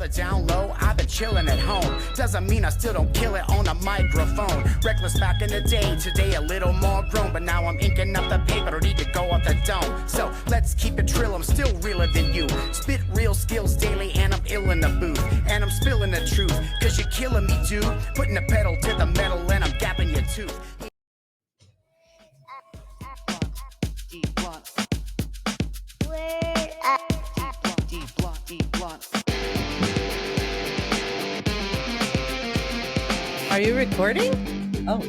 the down low, I've been chilling at home. Doesn't mean I still don't kill it on a microphone. Reckless back in the day, today a little more grown. But now I'm inking up the paper, don't need to go off the dome. So let's keep it trill, I'm still realer than you. Spit real skills daily and I'm ill in the booth. And I'm spilling the truth, cause you're killing me, dude. Putting the pedal to the metal and I'm gapping your tooth. Are you recording? Oh.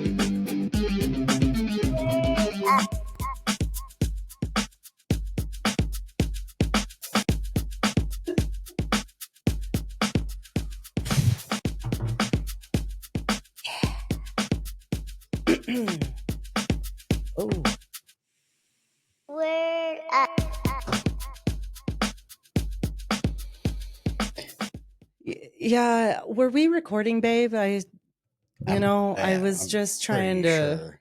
Oh. Where at? Yeah, were we recording, babe? I was just trying to.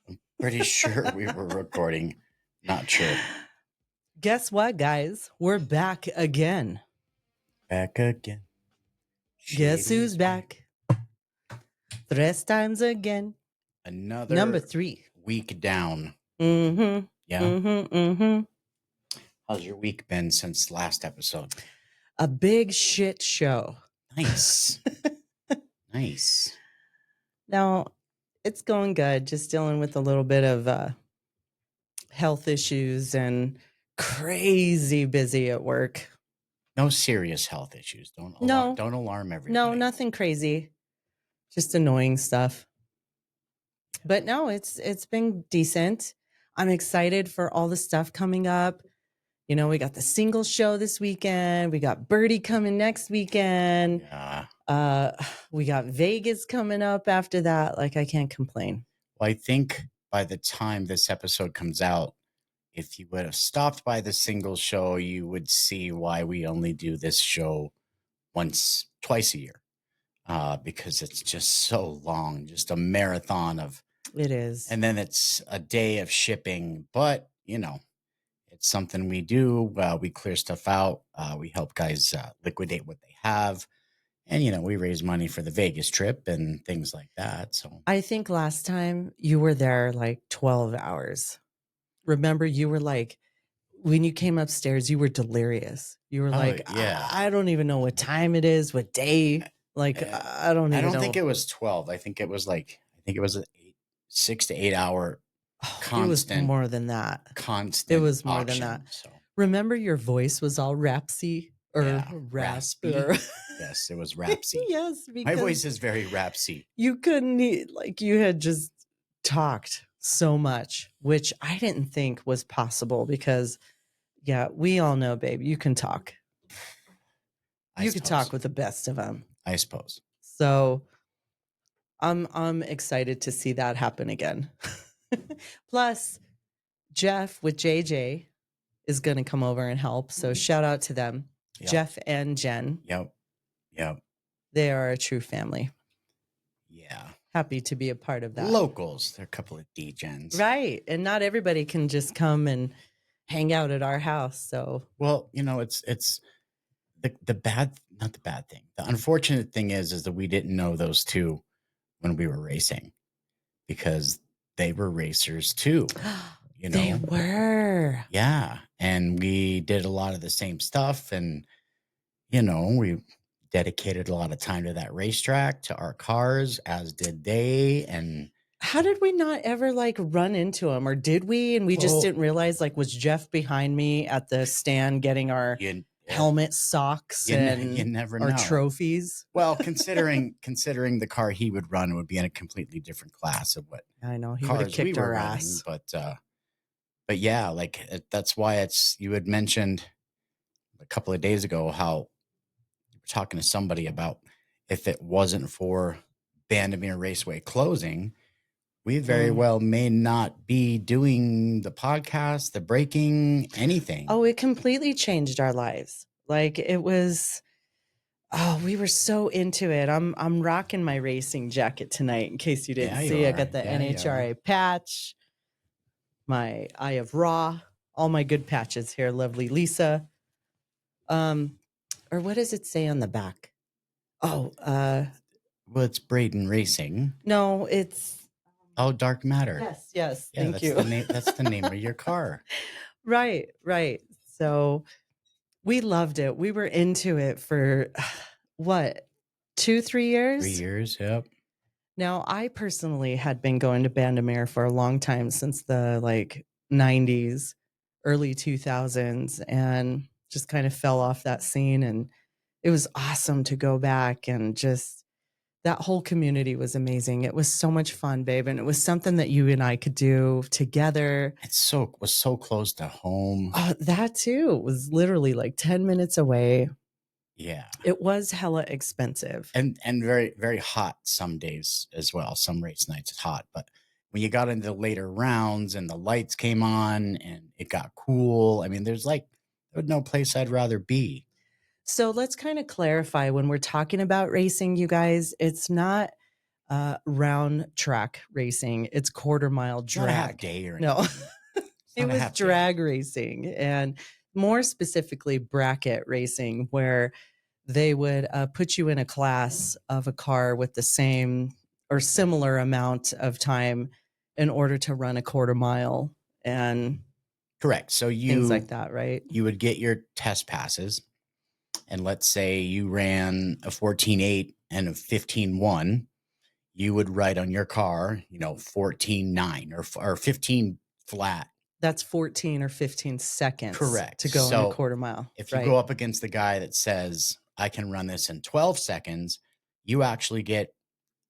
I'm pretty sure we were recording. Not sure. Guess what, guys? We're back again. Back again. Guess who's back? 3 times again. Another Number 3. week down. Mm-hmm. Yeah. Mm-hmm. Mm-hmm. How's your week been since last episode? A big shit show. Nice. Nice. Now, it's going good. Just dealing with a little bit of health issues and crazy busy at work. No serious health issues. Don't alarm everybody. No, nothing crazy. Just annoying stuff. But no, it's been decent. I'm excited for all the stuff coming up. You know, we got the single show this weekend. We got Birdie coming next weekend. Yeah. We got Vegas coming up after that. Like, I can't complain. Well, I think by the time this episode comes out, if you would have stopped by the single show, you would see why we only do this show twice a year. Because it's just so long, just a marathon of. It is. And then it's a day of shipping, but you know, it's something we do. We clear stuff out. We help guys liquidate what they have. And, you know, we raise money for the Vegas trip and things like that. So I think last time you were there like 12 hours. Remember, you were like, when you came upstairs, you were delirious. You were like, yeah. I don't even know what time it is, what day. Like, I don't even know. I don't think it was 12. I think it was a 6 to 8 hour constant. It was more than that. Constant. It was more auction, than that. So. Remember, your voice was all rapsy or raspy. Yes, it was rapsy. Yes, my voice is very rapsy. You couldn't, you had just talked so much, which I didn't think was possible because, yeah, we all know, babe, you can talk. You could talk with the best of them. I suppose. So I'm excited to see that happen again. Plus, Jeff with JJ is going to come over and help. So shout out to them, Yep. Jeff and Jen. Yep. They are a true family. Yeah. Happy to be a part of that. Locals. They're a couple of DGens. Right. And not everybody can just come and hang out at our house. So, well, you know, it's not the bad thing. The unfortunate thing is that we didn't know those two when we were racing because they were racers too. You know, they were. Yeah. And we did a lot of the same stuff. And, you know, we dedicated a lot of time to that racetrack, to our cars, as did they. And how did we not ever run into him, or did we? And we just didn't realize, was Jeff behind me at the stand getting our helmet, socks, and you never our know. Trophies? Well, considering the car he would run would be in a completely different class of what I know. He would have kicked our ass. But yeah, that's why you had mentioned a couple of days ago how you were talking to somebody about if it wasn't for Bandamere Raceway closing, we very well may not be doing the podcast, the breaking, anything. Oh, it completely changed our lives. It was, we were so into it. I'm rocking my racing jacket tonight in case you didn't see. I got the NHRA patch, my Eye of Raw, all my good patches here. Lovely Lisa. or what does it say on the back? Oh, Well, it's Braden Racing. no, it's Oh, Dark Matter. yes, Yeah, thank that's you. the name. That's the name of your car. Right. So we loved it. We were into it for what, 2, 3 3 years? years. Yep. Now, I personally had been going to Bandamere for a long time, since the like 90s, early 2000s, and just kind of fell off that scene. And it was awesome to go back, and just that whole community was amazing. It was so much fun, babe. And it was something that you and I could do together. Was so close to home. That too was literally like 10 minutes away. Yeah. It was hella expensive. And very, very hot some days as well. Some race nights it's hot. But when you got into the later rounds and the lights came on and it got cool, I mean, there's no place I'd rather be. So let's kind of clarify, when we're talking about racing, you guys, it's not round track racing. It's quarter mile It's not a half drag. day or No, anything. It's it not a was half day. drag racing, and more specifically bracket racing, where they would put you in a class of a car with the same or similar amount of time in order to run a quarter mile and Correct. So things like that, right? you would get your test passes, and let's say you ran a 14.8 and a 15.1, you would write on your car, 14.9 or 15 flat. That's 14 or 15 seconds. Correct. To go in So a quarter mile. if you go up against the guy that says, I can run this in 12 seconds, you actually get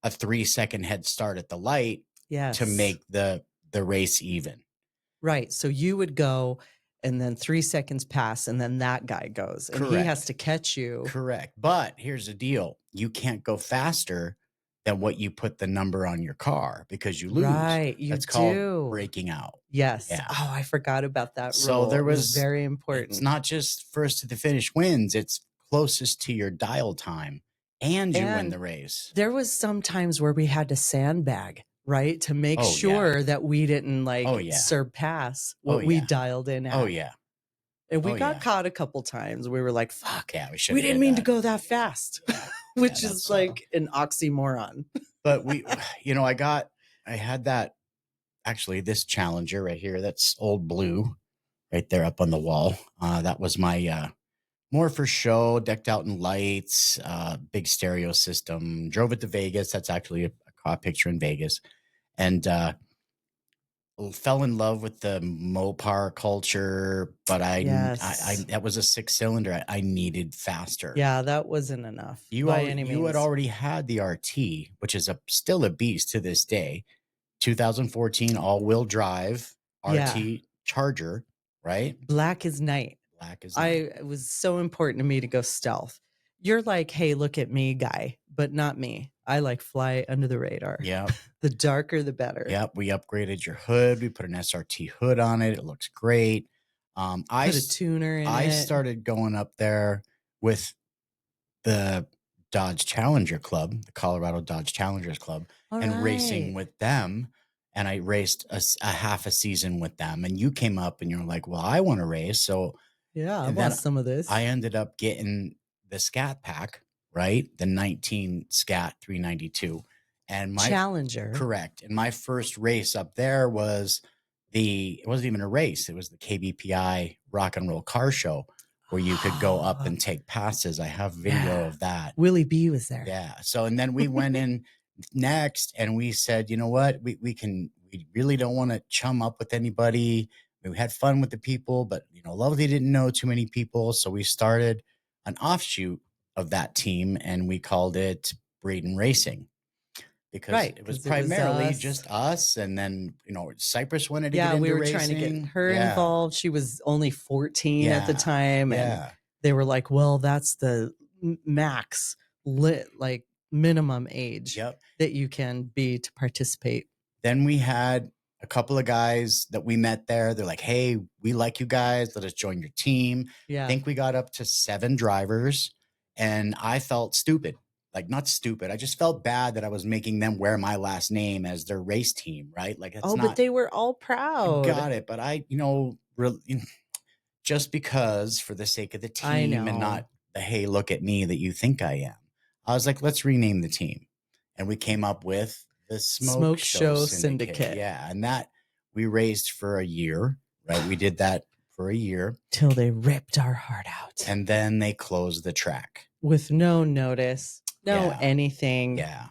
a 3-second head start at the light Yes. to make the race even. Right. So you would go, and then 3 seconds pass, and then that guy goes, and he Correct. has to catch you. Correct. But here's the deal. You can't go faster than what you put the number on your car, because you lose. Right. That's called breaking out. Yes. Yeah. Oh, I forgot about that So rule. there It was was very important. It's not just first to the finish wins, it's closest to your dial time, and you win the race. There was some times where we had to sandbag, right? To make sure that we didn't surpass what we dialed in at. Oh yeah. And we got caught a couple times. We were like, fuck, Yeah, we didn't mean to go that fast. Yeah. Which is like an oxymoron. But I had that, actually, this Challenger right here, that's old blue right there up on the wall. That was my more for show, decked out in lights, big stereo system. Drove it to Vegas. That's actually a picture in Vegas. And fell in love with the Mopar culture, but I that was a 6-cylinder. I needed faster. Yeah, that wasn't enough. You had already had the RT, which is still a beast to this day. 2014 all-wheel drive RT Charger, right? Black as night. It was so important to me to go stealth. You're like, hey, look at me guy, but not me. I like fly under the radar. Yeah. The darker, the better. Yep. We upgraded your hood. We put an SRT hood on it. It looks great. Put a tuner in it. I started going up there with the Dodge Challenger Club, the Colorado Dodge Challengers Club, racing with them. And I raced a half a season with them. And you came up and you were like, well, I want to race. So yeah, I want some of this. I ended up getting the Scat Pack, right? The 19 Scat 392. And my Challenger. Correct. And my first race up there was it wasn't even a race. It was the KBPI Rock and Roll Car Show, where you could go up and take passes. I have video of that. Willie B was there. Yeah. So, and then we went in next and we said, you know what, we really don't want to chum up with anybody. We had fun with the people, but Loveley didn't know too many people. So we started an offshoot of that team and we called it Braden Racing. Because it was primarily just us. And then, Cypress wanted to get into racing. Yeah, we were trying to get her involved. She was only 14 at the time. Yeah. And they were like, well, that's the max minimum age that you can be to participate. Then we had a couple of guys that we met there. They're like, hey, we like you guys. Let us join your team. Yeah. I think we got up to 7 drivers and I felt stupid. Like, not stupid. I just felt bad that I was making them wear my last name as their race team, right? Like, but they were all proud. Got it. But I, just because for the sake of the team and not the hey, look at me that you think I am. I was like, let's rename the team. And we came up with the Smoke Show Syndicate. Yeah. And that we raised for a year, right? We did that for a year. Till they ripped our heart out. And then they closed the track. With no notice, no Yeah. anything. Yeah.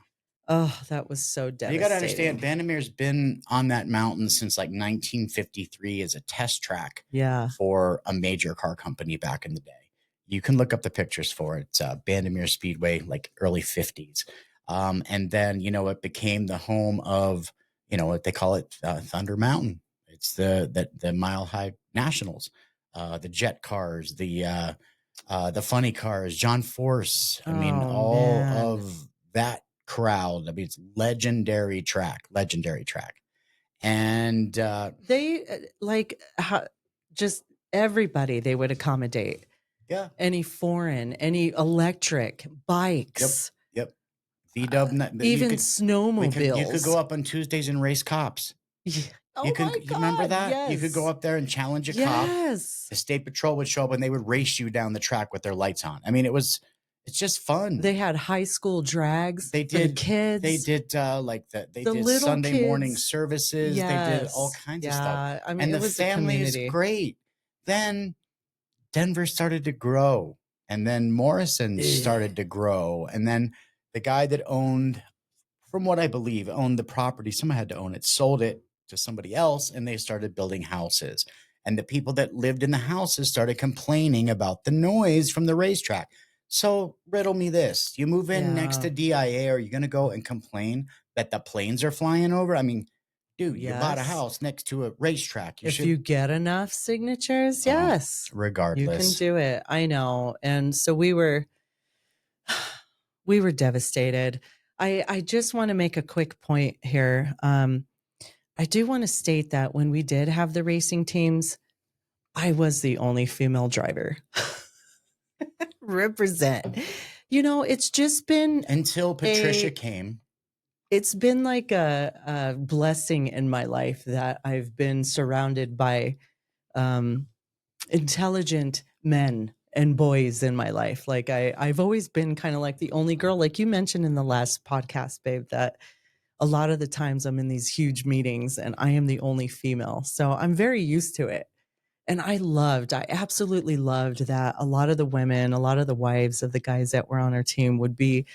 Oh, that was so devastating. You got to understand, Vandermeer's been on that mountain since like 1953 as a test track for a major car company back in the day. You can look up the pictures for it. It's Vandermeer Speedway, like early 50s. And then, it became the home of, what they call it, Thunder Mountain. It's the Mile High Nationals, the jet cars, the funny cars, John Force. I mean, all of that crowd. I mean, it's legendary track. And they just everybody they would accommodate. Yeah. Any foreign, any electric bikes. Yep. VW, even snowmobiles. You could go up on Tuesdays and race cops. Yeah. You remember that? Yes. You could go up there and challenge a cop. The state patrol would show up and they would race you down the track with their lights on. I mean, it's just fun. They had high school drags. They did for the kids. They did they did Sunday morning services. Yes. They did all kinds of stuff. I mean, and the family is great. Then Denver started to grow, and then Morrison started to grow, and then the guy that owned, from what I believe, owned the property, someone had to own it, sold it to somebody else, and they started building houses. And the people that lived in the houses started complaining about the noise from the racetrack. So riddle me this. You move in next to DIA, are you going to go and complain that the planes are flying over? I mean, dude, you bought a house next to a racetrack. You get enough signatures, yes. Regardless. You can do it. I know. And so we were devastated. I just want to make a quick point here. I do want to state that when we did have the racing teams, I was the only female driver. Represent. It's just been until Patricia came. It's been like a blessing in my life that I've been surrounded by intelligent men and boys in my life. Like I've always been kind of like the only girl, like you mentioned in the last podcast, babe, that a lot of the times I'm in these huge meetings and I am the only female. So I'm very used to it. And I absolutely loved that a lot of the women, a lot of the wives of the guys that were on our team would be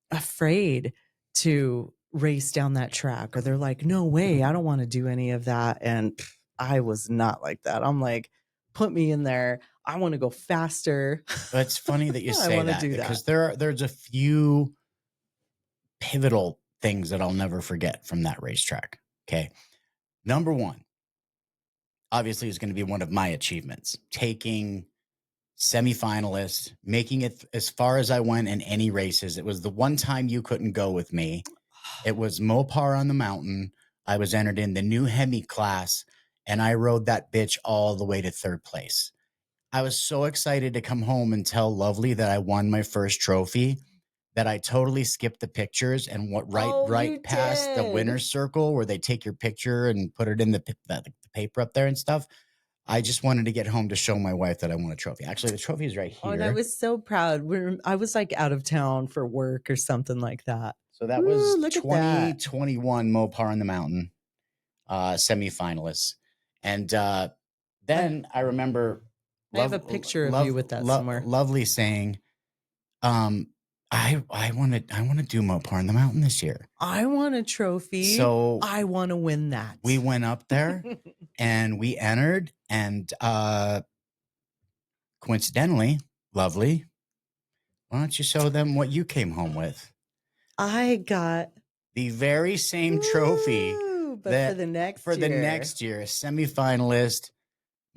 afraid to race down that track, or they're like, no way, I don't want to do any of that. And I was not like that. I'm like, put me in there. I want to go faster. But it's funny that you say that, because there's a few pivotal things that I'll never forget from that racetrack. Okay. Number one, obviously, is going to be one of my achievements, taking semifinalists, making it as far as I went in any races. It was the one time you couldn't go with me. It was Mopar on the mountain. I was entered in the new Hemi class, and I rode that bitch all the way to third place. I was so excited to come home and tell Lovely that I won my first trophy that I totally skipped the pictures and went right past the winner's circle where they take your picture and put it in the paper up there and stuff. I just wanted to get home to show my wife that I won a trophy. Actually, the trophy is right here. Oh, and I was so proud. I was like out of town for work or something like that. So that was 2021 Mopar on the Mountain semifinalists. And then I remember I have a picture of you with that somewhere. Lovely saying, I want to do Mopar on the Mountain this year. I want a trophy. So I want to win that. We went up there and we entered, and coincidentally, Lovely, why don't you show them what you came home with? I got the very same trophy, but for the next year, a semifinalist,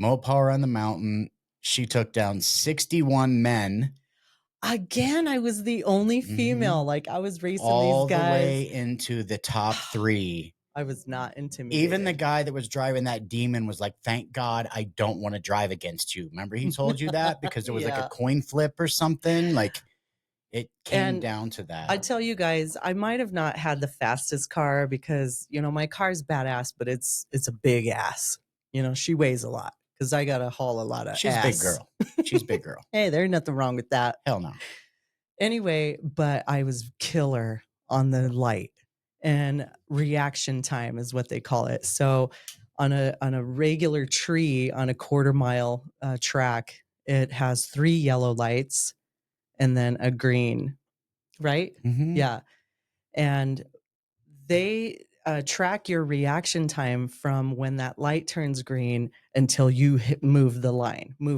Mopar on the Mountain. She took down 61 men. Again, I was the only female. Mm-hmm. Like I was racing all these guys all the way into the top 3. I was not intimidated. Even the guy that was driving that Demon was like, "Thank God I don't want to drive against you." Remember, he told you that because it was like a coin flip or something. Like it came down to that. I tell you guys, I might have not had the fastest car because my car's badass, but it's a big ass. She weighs a lot. because I got to haul a lot of She's a ass. big girl. She's a big girl. Hey, there's nothing wrong with that. Hell no. Anyway, but I was killer on the light, and reaction time is what they call it. So on a regular tree on a quarter-mile track, it has 3 yellow lights and then a green, right? Mhm. Yeah. And they track your reaction time from when that light turns green until you move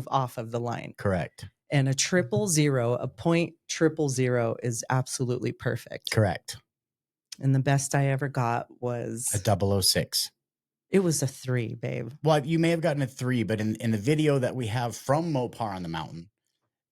off of the line. Correct. And a 000, a point 000 is absolutely perfect. Correct. And the best I ever got was A 006. it was a 3, babe. Well, you may have gotten a 3, but in the video that we have from Mopar on the mountain,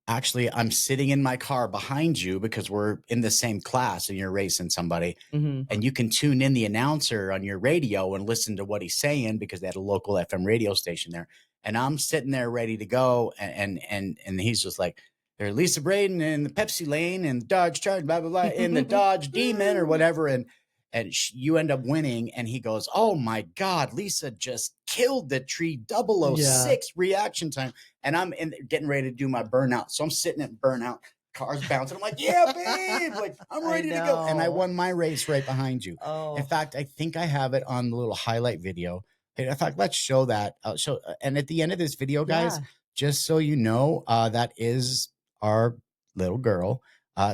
actually, I'm sitting in my car behind you because we're in the same class and you're racing somebody. Mhm. And you can tune in the announcer on your radio and listen to what he's saying because they had a local FM radio station there. And I'm sitting there ready to go. And he's just like, there's Lisa Braden in the Pepsi lane and Dodge Charger, blah, blah, blah, in the Dodge Demon or whatever. And you end up winning. And he goes, oh my God, Lisa just killed the tree 006 reaction time. And I'm getting ready to do my burnout. So I'm sitting at burnout, cars bouncing. I'm like, yeah, babe, like I'm ready to go. And I won my race right behind you. Oh. In fact, I think I have it on the little highlight video. In fact, let's show that. And at the end of this video, guys, just so you know, that is our little girl,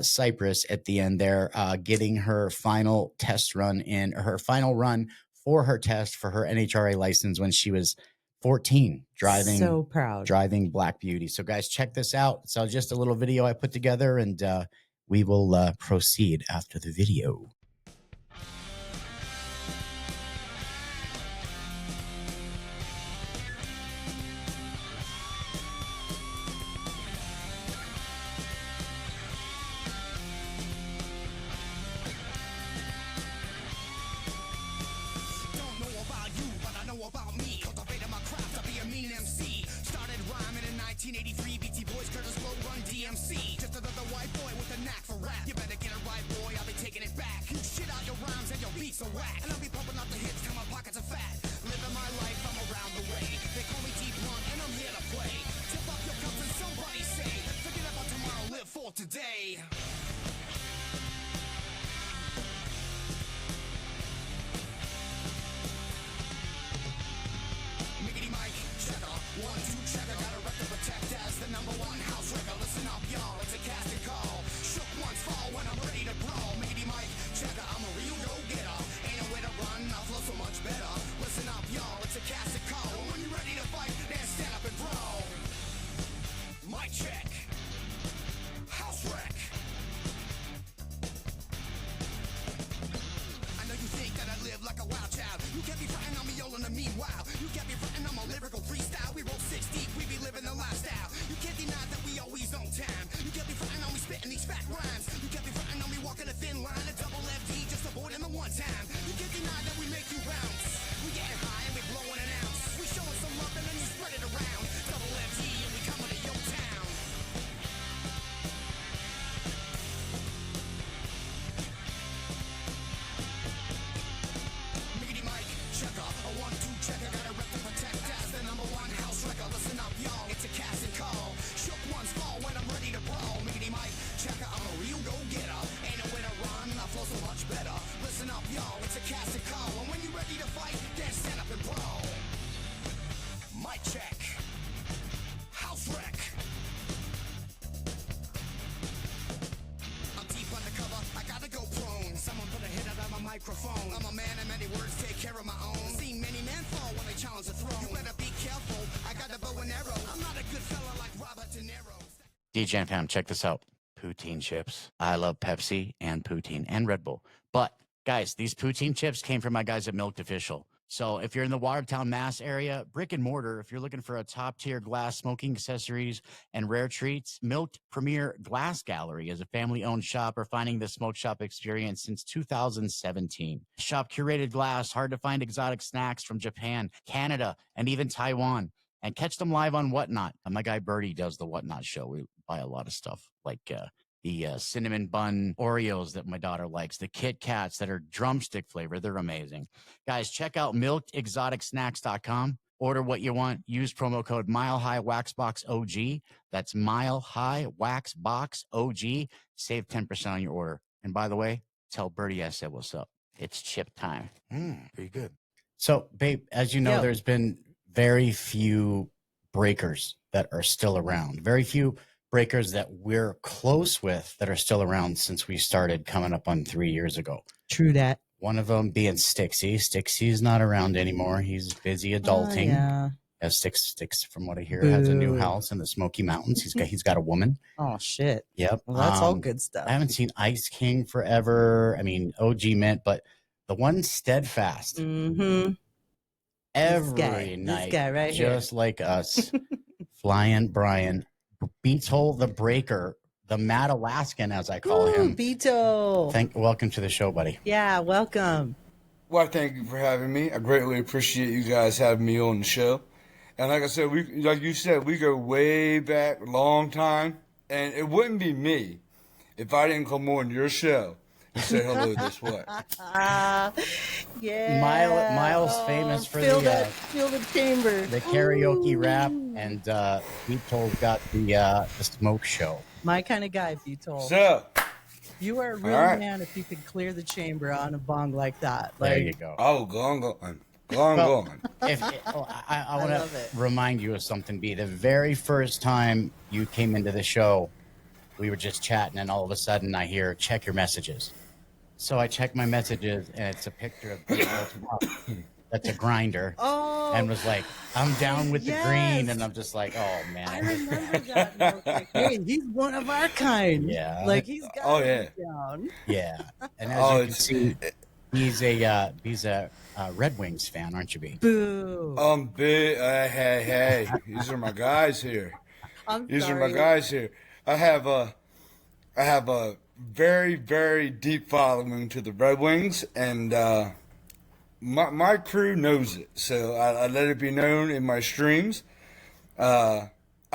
Cypress, at the end there, getting her final test run in her final run for her test for her NHRA license when she was 14, driving. So proud. Driving Black Beauty. So guys, check this out. It's just a little video I put together, and we will proceed after the video. So whack, and I'll be pumping out the hits till my pockets are fat. Living my life, I'm around the way. They call me D-Blunt, and I'm here to play. Tip off your cups and somebody say, forget about tomorrow, live for today. Miggity Mike, checker, 1, 2, checker. Got a rep to protect as the #1 house wrecker. Listen up, y'all, it's a casting call. Shook once, fall when I'm ready to brawl. Miggity Mike, checker, I'm a real go-getter. I flow so much better. Listen up, y'all, it's a casting call. And when you're ready to fight, then stand up and brawl. Mic check. House wreck. I know you think that I live like a wild child. You can't be frontin' on me, y'all, in the meanwhile. You can't be frontin' on my lyrical freestyle. We roll 6 deep, we be living the lifestyle. You can't deny that we always on time. You can't be frontin' on me spitting these fat rhymes. You can't be frontin' on me walking a thin line. A double FD just avoiding the one time. You can't deny that we make you bounce. We getting high and we blowing an ounce. We showing some love and then you spread it around. Double FD and we coming to your town. Miggity Mike, checker, a 1, 2 checker. Got a rep to protect as the #1 house wrecker. Listen up, y'all, it's a casting call. Shook ones fall when I'm ready to brawl. Miggity Mike, checker, I'm a real go-getter. Ain't nowhere to run, I flow so much better. Listen up, y'all, it's a casting call. And when you're ready to fight, then stand up and brawl. Mic check. House wreck. I'm deep undercover, I gotta go prone. Someone put a hit out of my microphone. I'm a man of many words, take care of my own. Seen many men fall when they challenge the throne. You better be careful, I got the bow and arrow. I'm not a good fella like Robert De Niro. DGen fam, check this out. Poutine chips. I love Pepsi and poutine and Red Bull. But guys, these poutine chips came from my guys at Milked Official. So if you're in the Watertown, Mass area, brick and mortar, if you're looking for a top tier glass smoking accessories and rare treats, Milked Premier Glass Gallery is a family owned shop refining the smoke shop experience since 2017. Shop curated glass, hard to find exotic snacks from Japan, Canada, and even Taiwan. And catch them live on Whatnot. My guy Birdie does the Whatnot show. We buy a lot of stuff like the cinnamon bun Oreos that my daughter likes, the Kit Kats that are drumstick flavor. They're amazing. Guys, check out milkedexoticsnacks.com. Order what you want. Use promo code Mile High Waxbox OG. That's Mile High Waxbox OG. Save 10% on your order. And by the way, tell Birdie I said what's up. It's chip time. Pretty good. So, babe, as you know, Yo. there's been very few breakers that are still around. Very few breakers that we're close with that are still around since we started coming up on 3 years ago. True that. One of them being Stixie. Stixie's not around anymore. He's busy adulting. Yeah. As Sticks, from what I hear, has a new Boo. house in the Smoky Mountains. He's got a woman. Oh shit. Yep. Well, that's all good stuff. I haven't seen Ice King forever. I mean, OG Mint, but the one Steadfast Mm-hmm. every night, this guy right just like us, Flying Brian, BTOLLE the Breaker, the Mad Alaskan, as I call him. BTOLLE. Welcome to the show, buddy. Yeah, welcome. Well, thank you for having me. I greatly appreciate you guys having me on the show. And like I said, like you said, we go way back, long time. And it wouldn't be me if I didn't come on your show and say hello this way. Yeah. Miles famous for feel the chamber. the karaoke rap, and BTOLLE got the smoke show. My kind of guy, BTOLLE. So, You are a real right. man if you can clear the chamber on a bong like that. There Like, you go. oh, go on. I want love it. to remind you of something, B. The very first time you came into the show, we were just chatting, and all of a sudden I hear, check your messages. So I check my messages, and it's a picture of that's a grinder. Oh, And was like, I'm down with the yes. green. And I'm just like, oh, I man. remember that. And I was like, hey, he's one of our kind. Yeah. Like, he's got Oh, it yeah. down. Yeah. And as Oh, you can see, he's a Red Wings fan, aren't you, B? Boo. Hey, these are my guys here. These are my sorry. guys here. I have a very, very deep following to the Red Wings, and my crew knows it. So I let it be known in my streams. I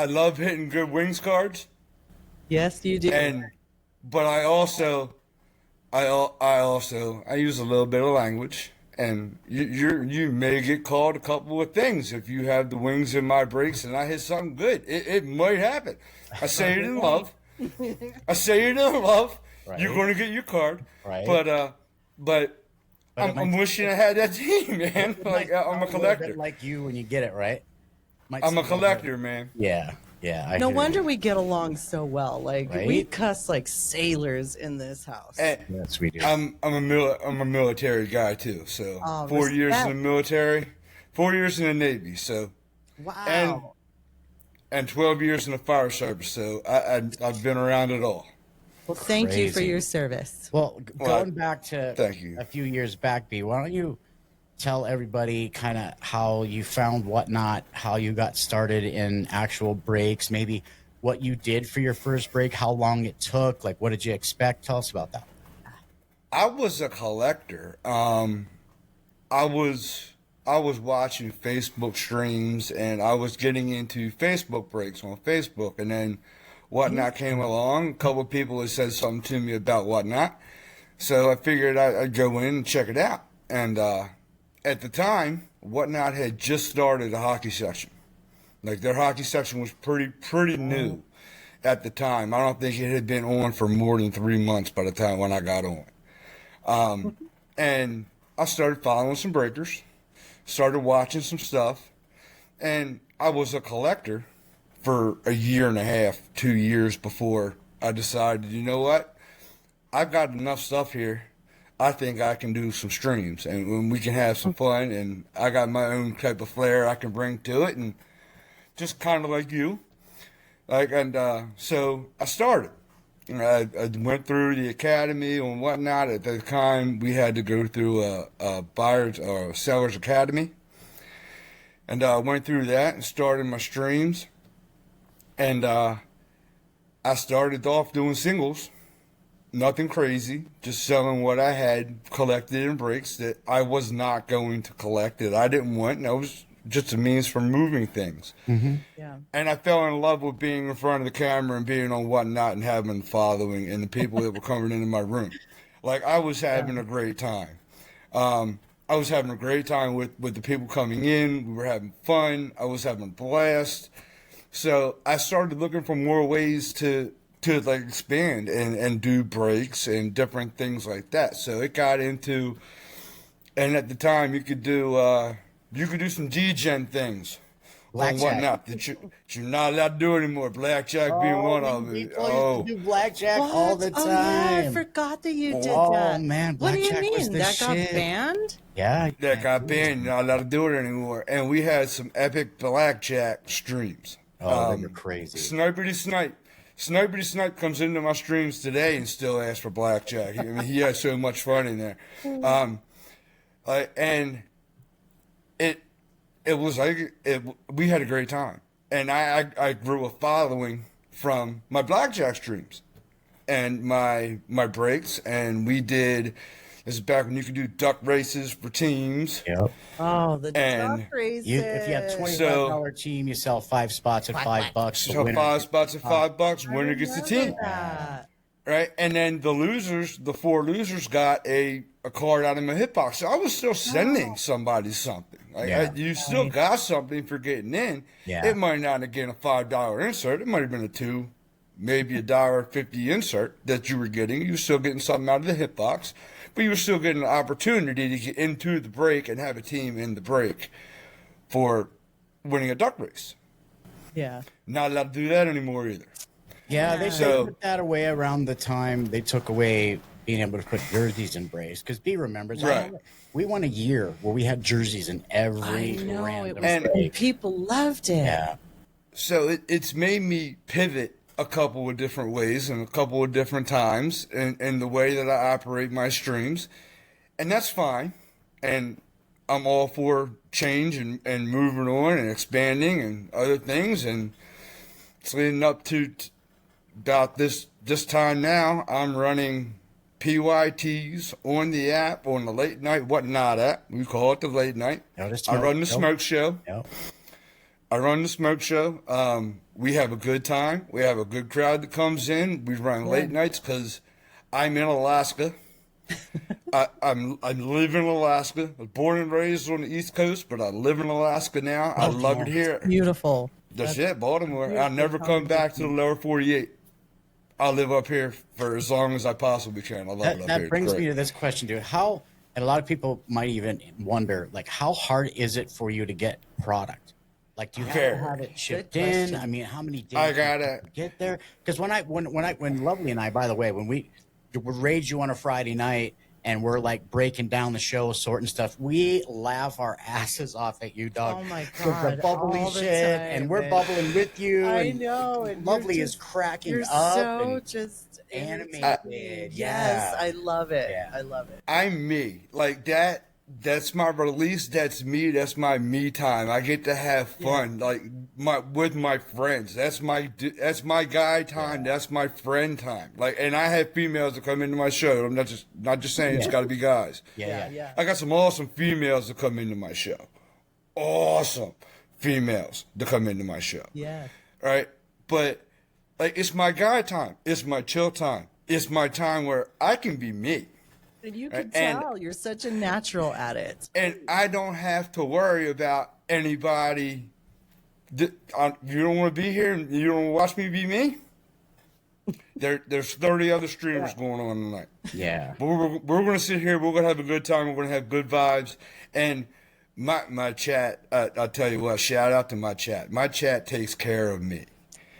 love hitting good Wings cards, Yes, you do. but I also use a little bit of language, and you may get called a couple of things if you have the Wings in my breaks and I hit something good. It might happen. I say it in love. Right. You're going to get your card. Right. But I'm wishing I had that team, man. Like, I'm a collector. Like you when you get it, right? I'm a collector, man. Yeah. I No hear wonder you. we get along so well. Like, we Right? cuss like sailors in this house. And Yes, we do. I'm a military guy too. So Oh, 4 years in respect. the military, 4 years in the Navy. So Wow. and 12 years in the fire service. So I've been around it all. Well, thank you for Crazy. your service. Well, Well, going back to thank you. a few years back, B, why don't you tell everybody kind of how you found Whatnot, how you got started in actual breaks, maybe what you did for your first break, how long it took, like what did you expect? Tell us about that. I was a collector. I was watching Facebook streams, and I was getting into Facebook breaks on Facebook, and then Whatnot came along. A couple of people had said something to me about Whatnot, so I figured I'd go in and check it out. And at the time, Whatnot had just started a hockey section. Like, their hockey section was pretty new at the time. I don't think it had been on for more than 3 months by the time when I got on. And I started following some breakers, started watching some stuff, and I was a collector for a year and a half, 2 years before I decided, you know what? I've got enough stuff here. I think I can do some streams, and when we can have some fun, and I got my own type of flair I can bring to it, and just kind of like you. So I started. I went through the academy and whatnot. At the time, we had to go through a buyer's or seller's academy, and I went through that and started my streams. And I started off doing singles, nothing crazy, just selling what I had collected in breaks that I was not going to collect, that I didn't want. And that was just a means for moving things. Yeah. And I fell in love with being in front of the camera and being on Whatnot and having the following and the people that were coming into my room. Like, I was having a great time. I was having a great time with the people coming in. We were having fun. I was having a blast. So I started looking for more ways to like expand and do breaks and different things like that. So it got into, and at the time you could do some DGen things or Blackjack. whatnot that you're not allowed to do anymore. Blackjack being one of them. People used to do blackjack all the What? Oh, yeah, I time. forgot that you did Oh, that. man, What do you blackjack was mean? the That got shit. banned? Yeah. That got banned. You're not allowed to do it anymore. And we had some epic blackjack streams. Oh, they were crazy. Sniperty Snipe. Sniperty Snipe comes into my streams today and still asks for blackjack. I mean, he had so much fun in there. And it was like we had a great time. And I grew a following from my blackjack streams and my breaks. And we did, this is back when you could do duck races for teams. Yep. Oh, the And duck races. If you have $25 team, you sell 5 spots at $5. The So winner 5 gets spots at $5, winner gets the team. That. Right, and then the 4 losers got a card out of my hitbox. So I was still sending somebody something. Like Yeah. you still got something for getting in. Yeah. It might not have been a $5 insert. It might have been a $2, maybe $1.50 insert that you were getting. You were still getting something out of the hitbox, but you were still getting an opportunity to get into the break and have a team in the break for winning a duck race. Yeah. Not allowed to do that anymore either. Yeah, they So- took that away around the time they took away being able to put jerseys in brace. Because B remembers, Right. we won a year where we had jerseys in every I know. It random was, And- break. people loved it. Yeah. So it's made me pivot a couple of different ways and a couple of different times in the way that I operate my streams. And that's fine. And I'm all for change and moving on and expanding and other things. And it's leading up to about this time now. I'm running PYTs on the app, on the late night whatnot app. We call it the late night. Notice I run the smoke. smoke show. Yep. I run the smoke show. We have a good time. We have a good crowd that comes in. We run late nights because I'm in Alaska. I live in Alaska. I was born and raised on the East Coast, but I live in Alaska now. I love it here. Beautiful. That's it, Baltimore. I'll never come back to the lower 48. I'll live up here for as long as I possibly can. I love it up here. That It's brings great. me to this question, dude. How, and a lot of people might even wonder, like, how hard is it for you to get product? Like, do you have to Okay. have it shipped Good in? question. I mean, how many days I do gotta- you get there? Because when Lovely and I, by the way, when we raid you on a Friday night and we're like breaking down the show, sorting stuff, we laugh our asses off at you, dog. Oh my With God, the bubbly all the shit, time, and we're man. bubbling with you. I and know. And Lovely you're is just- cracking You're up. so and just animated. entertaining. Yes, Yeah. I love it. Yeah. I love it. I'm me. Like that. That's my release. That's me. That's my me time. I get to have fun, like with my friends. That's my guy time. That's my friend time. Like, and I have females that come into my show. I'm not just saying it's got to be guys. Yeah. I got some awesome females that come into my show. Awesome females that come into my show. Yeah. Right? But like, it's my guy time. It's my chill time. It's my time where I can be me. And you can And- tell you're such a natural at it. And I don't have to worry about anybody. You don't want to be here and you don't want to watch me be me? There's 30 other streamers going on tonight. Yeah. But we're going to sit here. We're going to have a good time. We're going to have good vibes. And my chat, I'll tell you what, shout out to my chat. My chat takes care of me.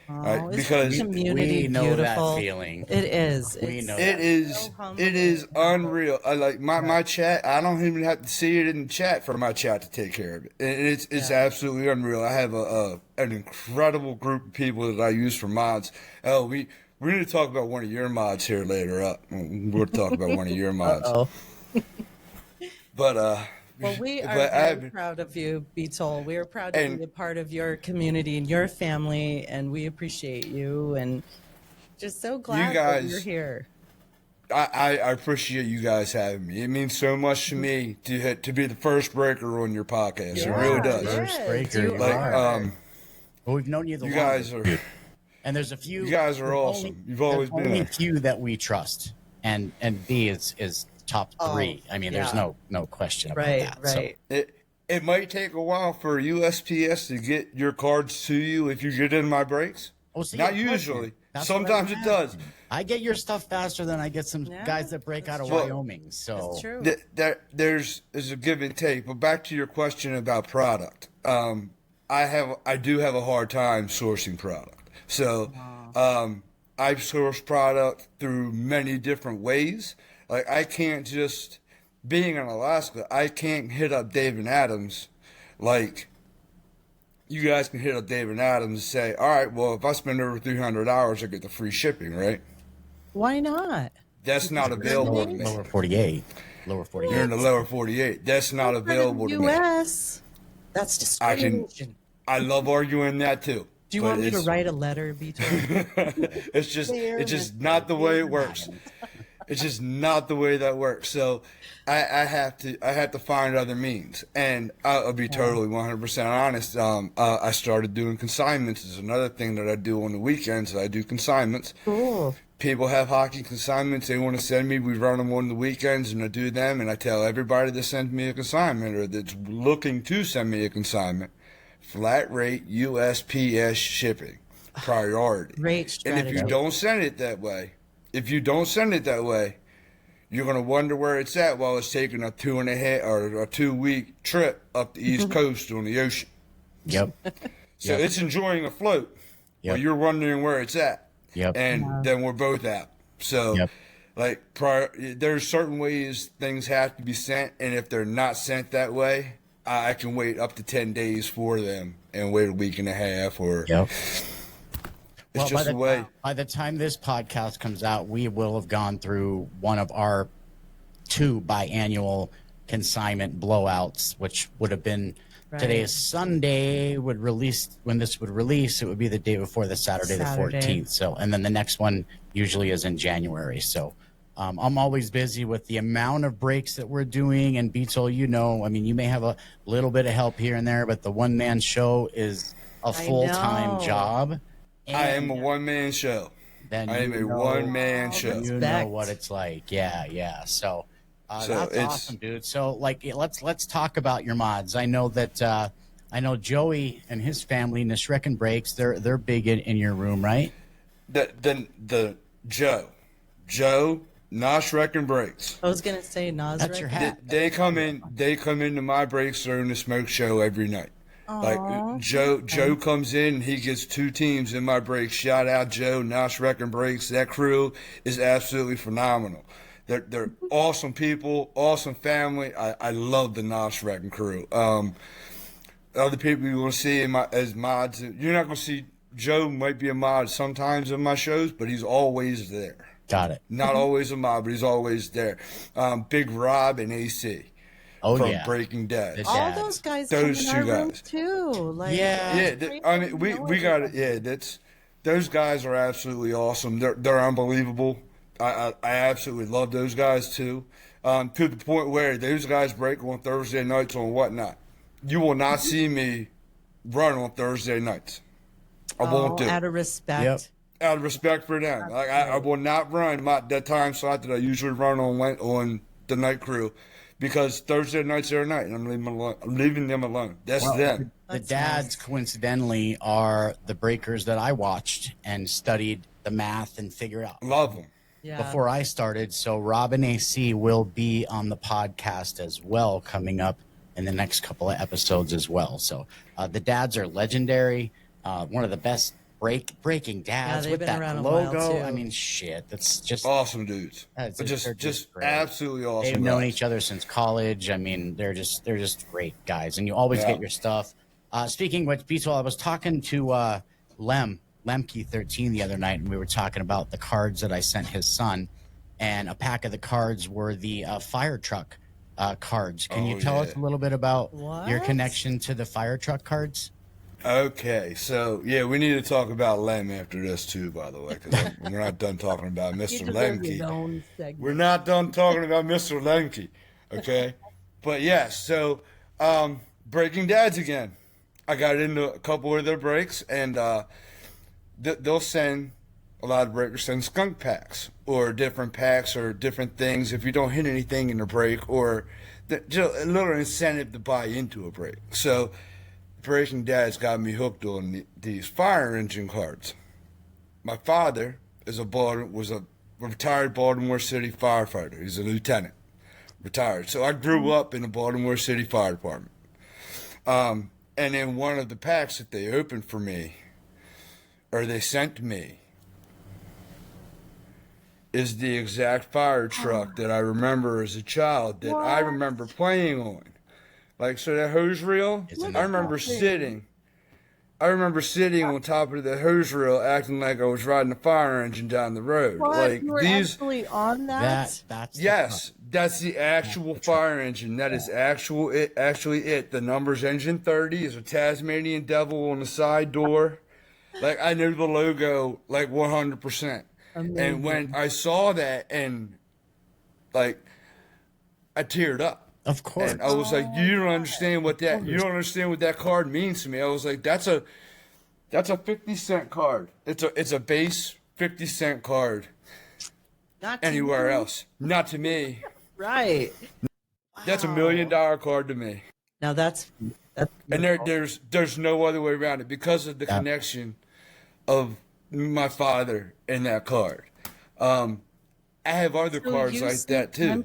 Oh, Right, isn't because community we know that beautiful? feeling. It is. We It's know It is so humbling. it is unreal. I like my chat. I don't even have to see it in the chat for my chat to take care of it. And it's absolutely unreal. I have an incredible group of people that I use for mods. Oh, we need to talk about one of your mods here later up. We'll talk about one of your mods. Uh-oh. But Well, we are but very proud of you, BTOLLE. We are proud to And- be a part of your community and your family, and we appreciate you and just so glad that guys- you're here. I appreciate you guys having me. It means so much to me to be the first breaker on your podcast. It really does. First Yes, breaker, you you Like are. Well, we've known you the you longest. guys are. And there's a few. You guys are there's awesome. You've always there's been only there. few that we trust, and B is top three. I mean, there's no question about that. Right. So, It might take a while for USPS to get your cards to you if you get in my brakes. see, Not of course, usually. man. That's Sometimes what it does. I get your stuff faster than I get some guys that break out of Wyoming. So That's true. There's a give and take. But back to your question about product. I do have a hard time sourcing product. So I source product through many different ways. Like I can't just, being in Alaska, I can't hit up Dave & Adams like you guys can hit up Dave & Adams and say, all right, well, if I spend over $300, I get the free shipping, right? Why not? That's not available to me. lower 48. You're in the lower 48. That's not available to me. U.S. That's discrimination. I love arguing that too. Do you want me to write a letter, BTOLLE? It's just not the way it works. It's just not the way that works. So I have to find other means. And I'll be totally 100% honest. I started doing consignments. Is another thing that I do on the weekends. I do consignments. Cool. People have hockey consignments they want to send me. We run them on the weekends, and I do them. And I tell everybody that sends me a consignment or that's looking to send me a consignment, flat rate USPS shipping, priority. Great strategy. And if you don't send it that way, you're going to wonder where it's at while it's taking a 2.5 or a 2-week trip up the East Coast on the ocean. Yep. So it's enjoying a float while you're wondering where it's at. Yep. And then we're both out. So there's certain ways things have to be sent. And if they're not sent that way, I can wait up to 10 days for them and wait a week and a half or it's just the way. By the time this podcast comes out, we will have gone through one of our 2 biannual consignment blowouts, which would have been today is Sunday. When this would release, it would be the day before the Saturday. The 14th. So, and then the next one usually is in January. So, I'm always busy with the amount of breaks that we're doing. And BTOLLE, I mean, you may have a little bit of help here and there, but the one-man show is a full-time job. I am a one-man show. Then I am a one-man show. You know what it's like. Yeah. So that's awesome, dude. So let's talk about your mods. I know that I know Joey and his family, Nishreck and Breaks, they're big in your room, right? The Joe, Nishreck and Breaks. I was gonna say Nasrek. That's your hat. They come into my breaks during the smoke show every night. Like Joe comes in and he gets 2 teams in my breaks. Shout out Joe, Nishreck and Breaks. That crew is absolutely phenomenal. They're awesome people, awesome family. I love the Nishreck crew. Other people you will see as mods, you're not going to see. Joe might be a mod sometimes in my shows, but he's always there. Got it. Not always a mod, but he's always there. Big Rob and AC. From Breaking Dad. All those guys those come in 2 our room guys too. Like, I mean we got it. Yeah, those guys are absolutely awesome. They're unbelievable. I absolutely love those guys too. To the point where those guys break on Thursday nights on whatnot. You will not see me run on Thursday nights. I won't do. Out of respect. Out of respect for them. Like I will not run that time slot that I usually run on the night crew. Because Thursday nights are night, and I'm leaving them alone. That's them. The dads, coincidentally, are the breakers that I watched and studied the math and figure out. Love them. Before I started. So Rob and AC will be on the podcast as well, coming up in the next couple of episodes as well. So the dads are legendary. One of the best breaking dads with that logo. I mean, shit, that's just awesome dudes. Just absolutely awesome. They've known each other since college. I mean, they're just great guys, and you always get your stuff. Speaking with BTOLLE, I was talking to Lemke13 the other night, and we were talking about the cards that I sent his son, and a pack of the cards were the fire truck cards. Can you tell us a little bit about your connection to the fire truck cards? Okay, so we need to talk about Lem after this too, by the way, because we're not done talking about Mr. Lemke. We're not done talking about Mr. Lemke, okay? But so Breaking Dads again. I got into a couple of their breaks, and they'll send a lot of breakers send skunk packs or different packs or different things if you don't hit anything in the break, or just a little incentive to buy into a break. So Breaking Dad's got me hooked on these fire engine cards. My father was a retired Baltimore City firefighter. He's a lieutenant, retired. So I grew up in the Baltimore City Fire Department. And in one of the packs that they opened for me, or they sent me, is the exact fire truck that I remember as a child that I remember playing on. Like, so that hose reel, I remember sitting on top of the hose reel acting like I was riding a fire engine down the road. What? Like, You were actually on that? That's yes, that's the actual fire engine. That is actually it. The number's engine 30 is a Tasmanian devil on the side door. Like, I knew the logo like 100%. Amazing. And when I saw that, and like, I teared up. Of course. And I was like, you don't understand what that card means to me. I was like, that's a 50-cent card. It's a base 50-cent card. Not to Anywhere you. else. Not to me. Right. That's $1 Wow. million card to me. Now that's And there's no other way around it because of the connection of my father and that card. I have other cards like that too.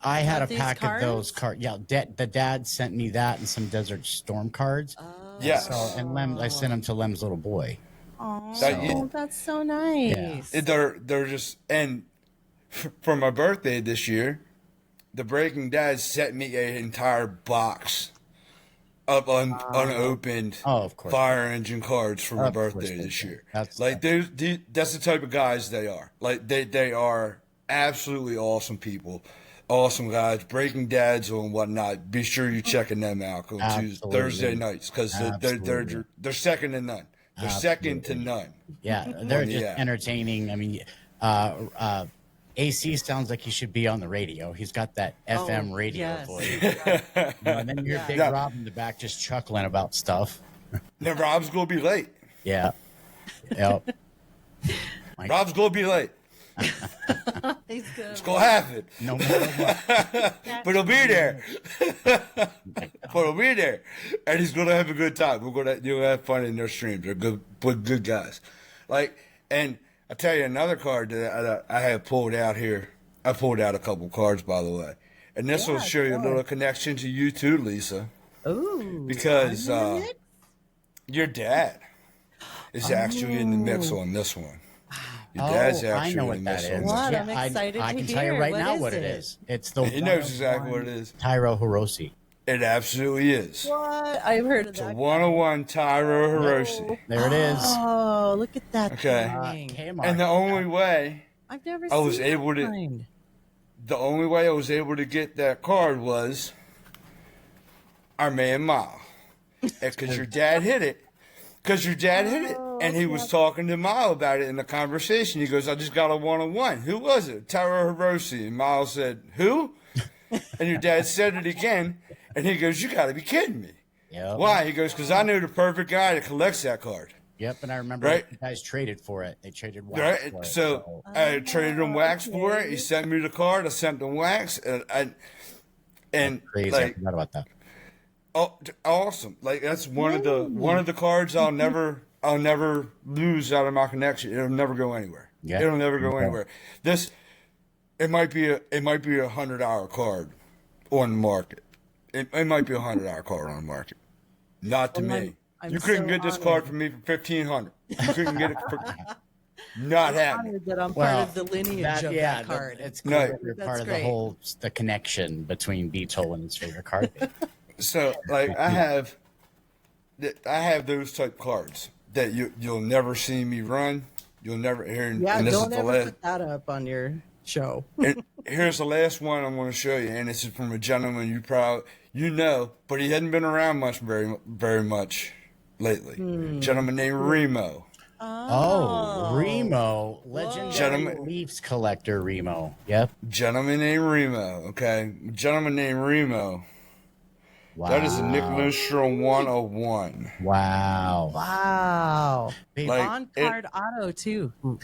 I had a these pack cards? of those cards. Yeah, the dad sent me that and some Desert Storm cards. Yes. So, and Lem, I sent them to Lem's little boy. Oh, So- that's so nice. They're just, and for my birthday this year, the Breaking Dad sent me an entire box of unopened Oh, of course. fire engine cards for my Of course birthday they this do. year. That's That's the type of guys they are. Like they are absolutely awesome people, awesome guys. Breaking Dads and whatnot. Be sure you're checking them out on Absolutely. Thursday nights because Absolutely. they're second to none. They're second to Absolutely. none. Yeah, they're just Yeah. entertaining. I mean, AC sounds like he should be on the radio. He's got that FM radio yes. voice. And then you're Big Yeah. Rob in the back just chuckling about stuff. Now Rob's gonna be late. Yeah. Yep. Rob's gonna be late. He's good. It's gonna happen. No matter what. But he'll be there. But he'll be there, and he's gonna have a good time. You'll have fun in their streams. They're good guys. Like, and I tell you another card that I have pulled out here. I pulled out a couple cards, by the way, and this will show you a little connection to you too, Lisa, Ooh. because your dad is actually in the mix on this one. Your dad's I actually know in what the that mix is. on this What? one. I'm excited I to can tell you hear. right What now is what it it? is. It's the He knows exactly what it is. Tyro Hiroshi. It absolutely is. What? I've heard of It's a that. 101 Tyro Hiroshi. There it is. Oh, look at that Okay. thing. Kmart. And the only way I've never I was seen able that to- kind. get that card was our man Mile. Because your dad hit it. And he was talking to Mile about it in the conversation. He goes, I just got a 101. Who was it? Tyro Hiroshi. And Mile said, who? And your dad said it again. And he goes, you got to be kidding me. Yep. Why? He goes, because I knew the perfect guy that collects that card. Yep, and I remember Right. you guys traded for it. They traded wax Right? for it. So I traded him wax for it. He sent me the card. I sent him wax. And Crazy. I like, forgot about that. oh, awesome! Like that's one of the cards I'll never lose out of my collection. It'll never go anywhere. Yeah. It'll never go Okay. anywhere. It might be a $100 card on the market. It might be a $100 card on the market. Not to Well, me. I'm You couldn't so get this honored. card from me for $1,500. You couldn't get it for not happening. Honored that I'm Well, part of the lineage of that card. It's cool No. that you're That's part of great. the connection between BTOLLE and his favorite card. So like I have those type cards that you'll never see me run. You'll never hear. Yeah, and this is don't the ever last. put that up on your show. And here's the last one I'm going to show you, and this is from a gentleman you know, but he hadn't been around very much lately. Gentleman named Remo. Oh, Remo, legendary Gentlemen. Leafs collector Remo. Yep. Gentleman named Remo. Okay, gentleman named Remo Wow. That is a Nick Lindstrom 101. Wow. Wow. Babe, Like, On card auto too. On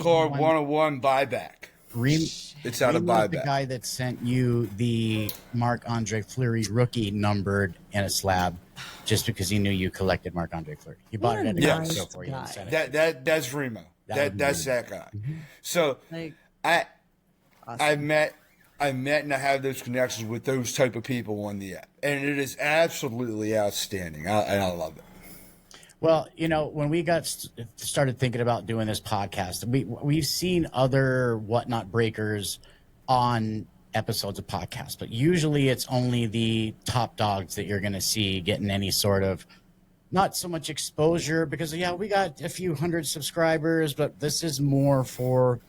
card 101 buyback. It's out of Remo's the buyback. guy that sent you the Marc-Andre Fleury rookie numbered in a slab just because he knew you collected Marc-Andre Fleury. He bought What it at a a gun nice show for you. And guy. sent it. That's Remo. That's that guy. So Like, I awesome. met and I have those connections with those type of people on the app, and it is absolutely outstanding. I love it. Well, you know, when we started thinking about doing this podcast, we've seen other whatnot breakers on episodes of podcasts, but usually it's only the top dogs that you're going to see getting any sort of, not so much exposure, because yeah, we got a few hundred subscribers, but this is more for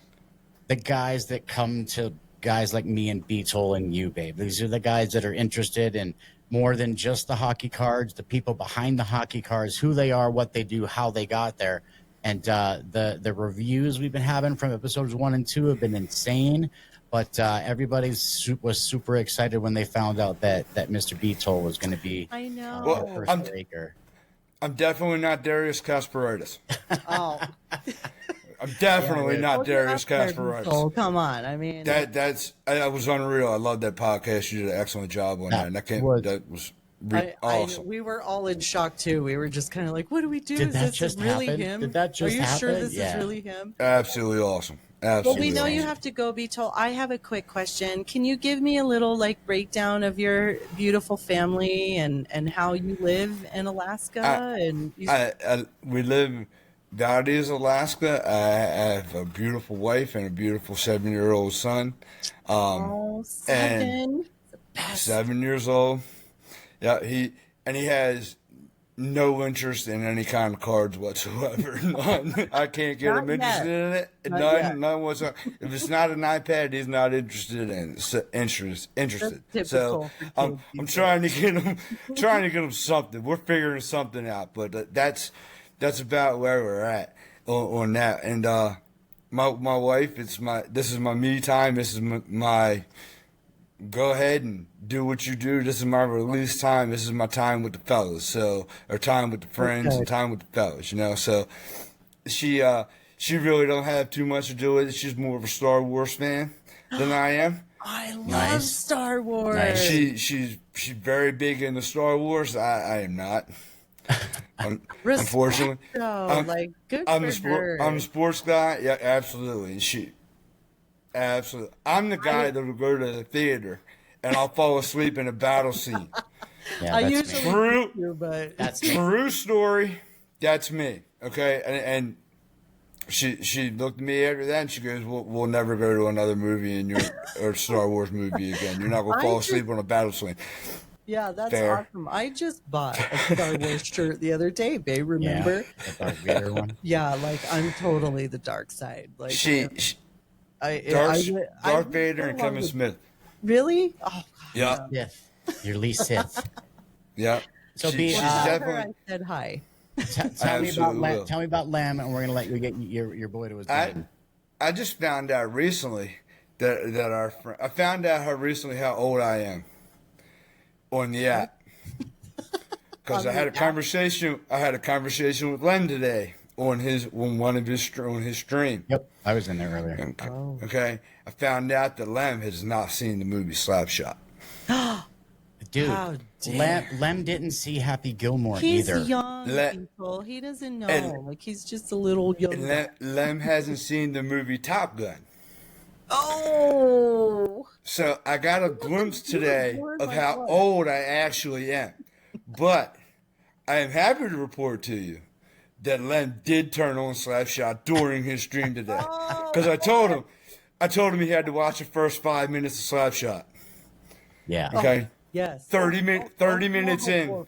the guys that come to guys like me and BTOLLE and you, babe. These are the guys that are interested in more than just the hockey cards, the people behind the hockey cards, who they are, what they do, how they got there. And the reviews we've been having from episodes 1 and 2 have been insane. But everybody was super excited when they found out that Mr. BTOLLE was going to be I know. Well, the first breaker. I'm definitely not Darius Kasparaitis. Oh, I'm definitely Yeah, not well, you're Darius up there, Kasparaitis. Nicole. Come on. I mean, That was unreal. I love that podcast. You did an excellent job on that. And that was awesome. we were all in shock too. We were just kind of like, "What do we do? Did Is that this just really happen? him? Did that just Are you sure happen? this Yeah. is really him?" Absolutely awesome. Well, Absolutely we know you awesome. have to go, BTOLLE. I have a quick question. Can you give me a little like breakdown of your beautiful family and how you live in Alaska? We live in Valdez, Alaska. I have a beautiful wife and a beautiful 7-year-old son. oh, seven. 7 years old. Yeah, he has no interest in any kind of cards whatsoever. None. I can't get Not him interested yet. in it. Not yet. None whatsoever. If it's not an iPad, he's not interested in it. Interested. That's So typical for I'm kids these trying to get him something. We're figuring something out, but that's about where we're at on that. And my wife, this is my me time. This is my go ahead and do what you do. This is my release time. This is my time with the fellas. So, or time with the friends and time with the fellas, you know. So she really don't have too much to do with it. She's more of a Star Wars fan than I am. I love Nice. Star Wars. Nice. She's very big into Star Wars. I am not. Unfortunately. So, like, good I'm for her. I'm a sports guy. Yeah, absolutely. And absolutely. I'm the guy that will go to the theater and I'll fall asleep in a battle scene. Yeah, I that's usually me. True, do, but That's me. true story. That's me. Okay, and she looked at me after that and she goes, "We'll never go to another movie or Star Wars movie again. You're not gonna fall asleep on a battle scene." yeah, that's Fair. awesome. I just bought a Star Wars shirt the other day, babe. Remember? Yeah, the Darth Vader one. Yeah, like I'm totally the dark side. Like Darth Vader and Kevin Smith. Really? Oh, Yeah, Yeah, your least Sith. yeah. So She's be- tell her definitely. I said hi. Tell me about absolutely will. Tell me about Lamb, and we're gonna let you get your boy to his bed. I just found out recently that our friend. I found out how old I am on the app because I had a conversation. I had a conversation with Len today on his stream. Yep, I was in there earlier. Okay, I found out that Lem has not seen the movie Slapshot. Dude, How dare. Lem didn't see Happy Gilmore He's either. young, people. He doesn't know. Like he's just a little young. And Lem hasn't seen the movie Top Gun. Oh. So I got a glimpse today Lord, of my how God. old I actually am. But I am happy to report to you that Len did turn on Slapshot during his stream today. Because I told him he had to watch the first 5 minutes of Slapshot. Yeah. Okay? Yes. 30 minutes in.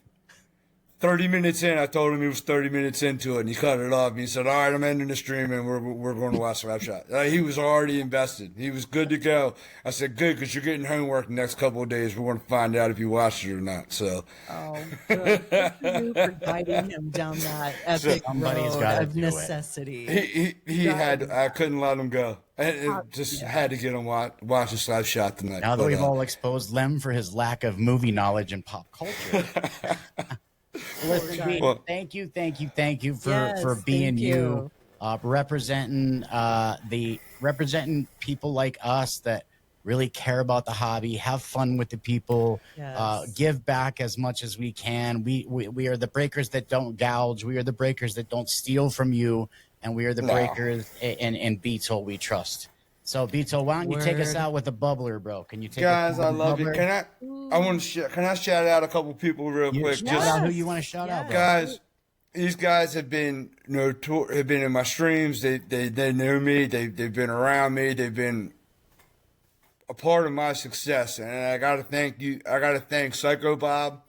30 minutes in, I told him he was 30 minutes into it, and he cut it off. He said, "All right, I'm ending the stream, and we're going to watch Slapshot." He was already invested. He was good to go. I said, "Good, because you're getting homework the next couple of days. We're going to find out if you watched it or not." So, Oh, good. Good for you for guiding him down that epic Somebody's road gotta of do it. necessity. he had. I couldn't let him go. It just had to get him watching Slapshot tonight. Now that we've all exposed Lem for his lack of movie knowledge and pop culture. Listen, B, Well, thank you for Yes, being thank you, representing representing people like us that really care about the hobby, have fun with the people, Yes. give back as much as we can. We are the breakers that don't gouge. We are the breakers that don't steal from you, and we are the No. breakers in BTOLLE we trust. So BTOLLE, why don't you take us Word. out with a bubbler, bro? Can you take guys, us out I with a love you. bubbler? Can I shout out a couple people real You quick? shout Just out who you want to shout out, bro. guys, these guys have been have been in my streams. They know me. They've been around me. They've been a part of my success. And I gotta thank you. I gotta thank Psycho Bob.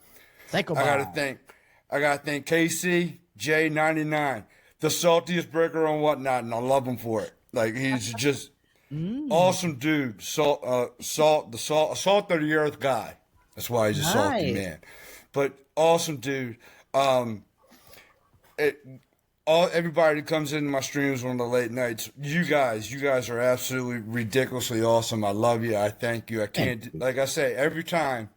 Psycho I gotta Bob. thank KC J99, the saltiest breaker on whatnot, and I love him for it. Like he's just awesome dude. Salt of the earth guy. That's why he's a salty Nice. man. But awesome dude. Everybody that comes into my streams on the late nights, you guys are absolutely ridiculously awesome. I love you. I thank you. I can't, like I say, every time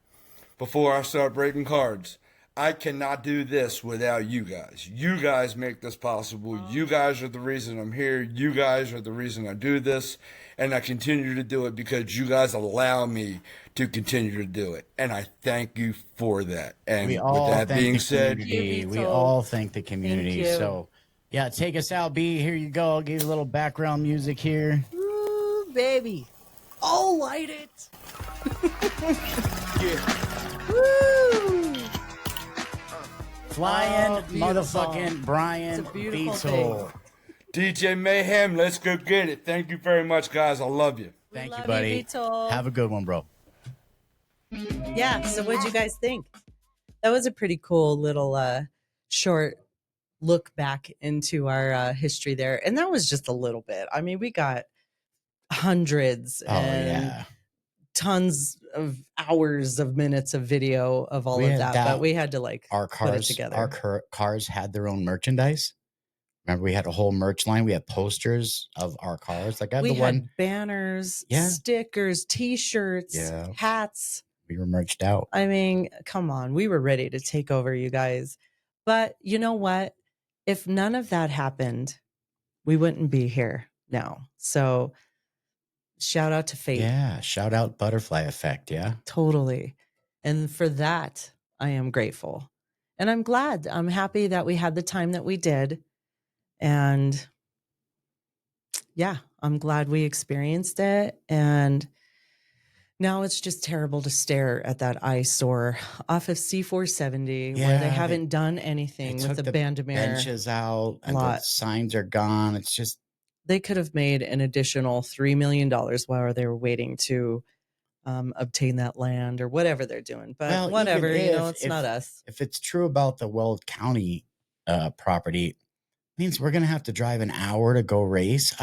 before I start breaking cards, I cannot do this without you guys. You guys make this possible. You guys are the reason I'm here. You guys are the reason I do this. And I continue to do it because you guys allow me to continue to do it. And I thank you for that. And We with all that thank being the said, community. Thank We you, all thank the community. you. So, yeah, take us out, B. Here you go. I'll give you a little background music here. Ooh, baby. Oh, light it. Woo. Flying Oh, beautiful. motherfucking Brian It's a beautiful BTOLLE. DJ Mayhem, let's go get it. Thank you very much, guys. I love you. Thank love you, you, buddy. BTOLLE. Have a good one, bro. Yeah. So what'd you guys think? That was a pretty cool little short look back into our history there. And that was just a little bit. I mean, we got hundreds Oh, and yeah. tons of hours of minutes of video of all We of had that, that- but we had to like Our put it cars, together. cars had their own merchandise. Remember, we had a whole merch line. We had posters of our cars. Like I have We the had one. banners, Yeah. stickers, t-shirts, Yeah. hats. We were merched out. I mean, come on. We were ready to take over, you guys. But you know what? If none of that happened, we wouldn't be here now. So shout out to fate. Yeah. Shout out Butterfly Effect. Yeah. Totally. And for that, I am grateful. And I'm glad. I'm happy that we had the time that we did. And yeah, I'm glad we experienced it. And now it's just terrible to stare at that eyesore off of C470 where Yeah, they haven't done They anything with took the the Bandamere. benches out and the lot. signs are gone. It's just, They could have made an additional $3 million while they were waiting to obtain that land or whatever they're doing. But Well, whatever, even you know, if- it's not us. if it's true about the Weld County property, it means we're going to have to drive an hour to go race.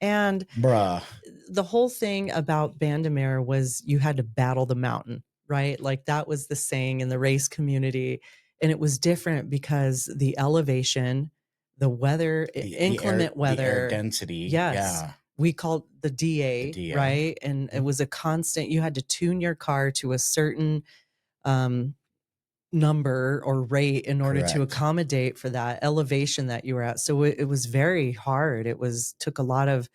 And Bruh. the whole thing about Bandamere was you had to battle the mountain, right? Like that was the saying in the race community. And it was different because the elevation, the weather, inclement the air weather. density. Yes. Yeah. We called the DA, The DA. right? And it was a constant, you had to tune your car to a certain number or rate in order to Correct. accommodate for that elevation that you were at. So it was very hard. Took a lot of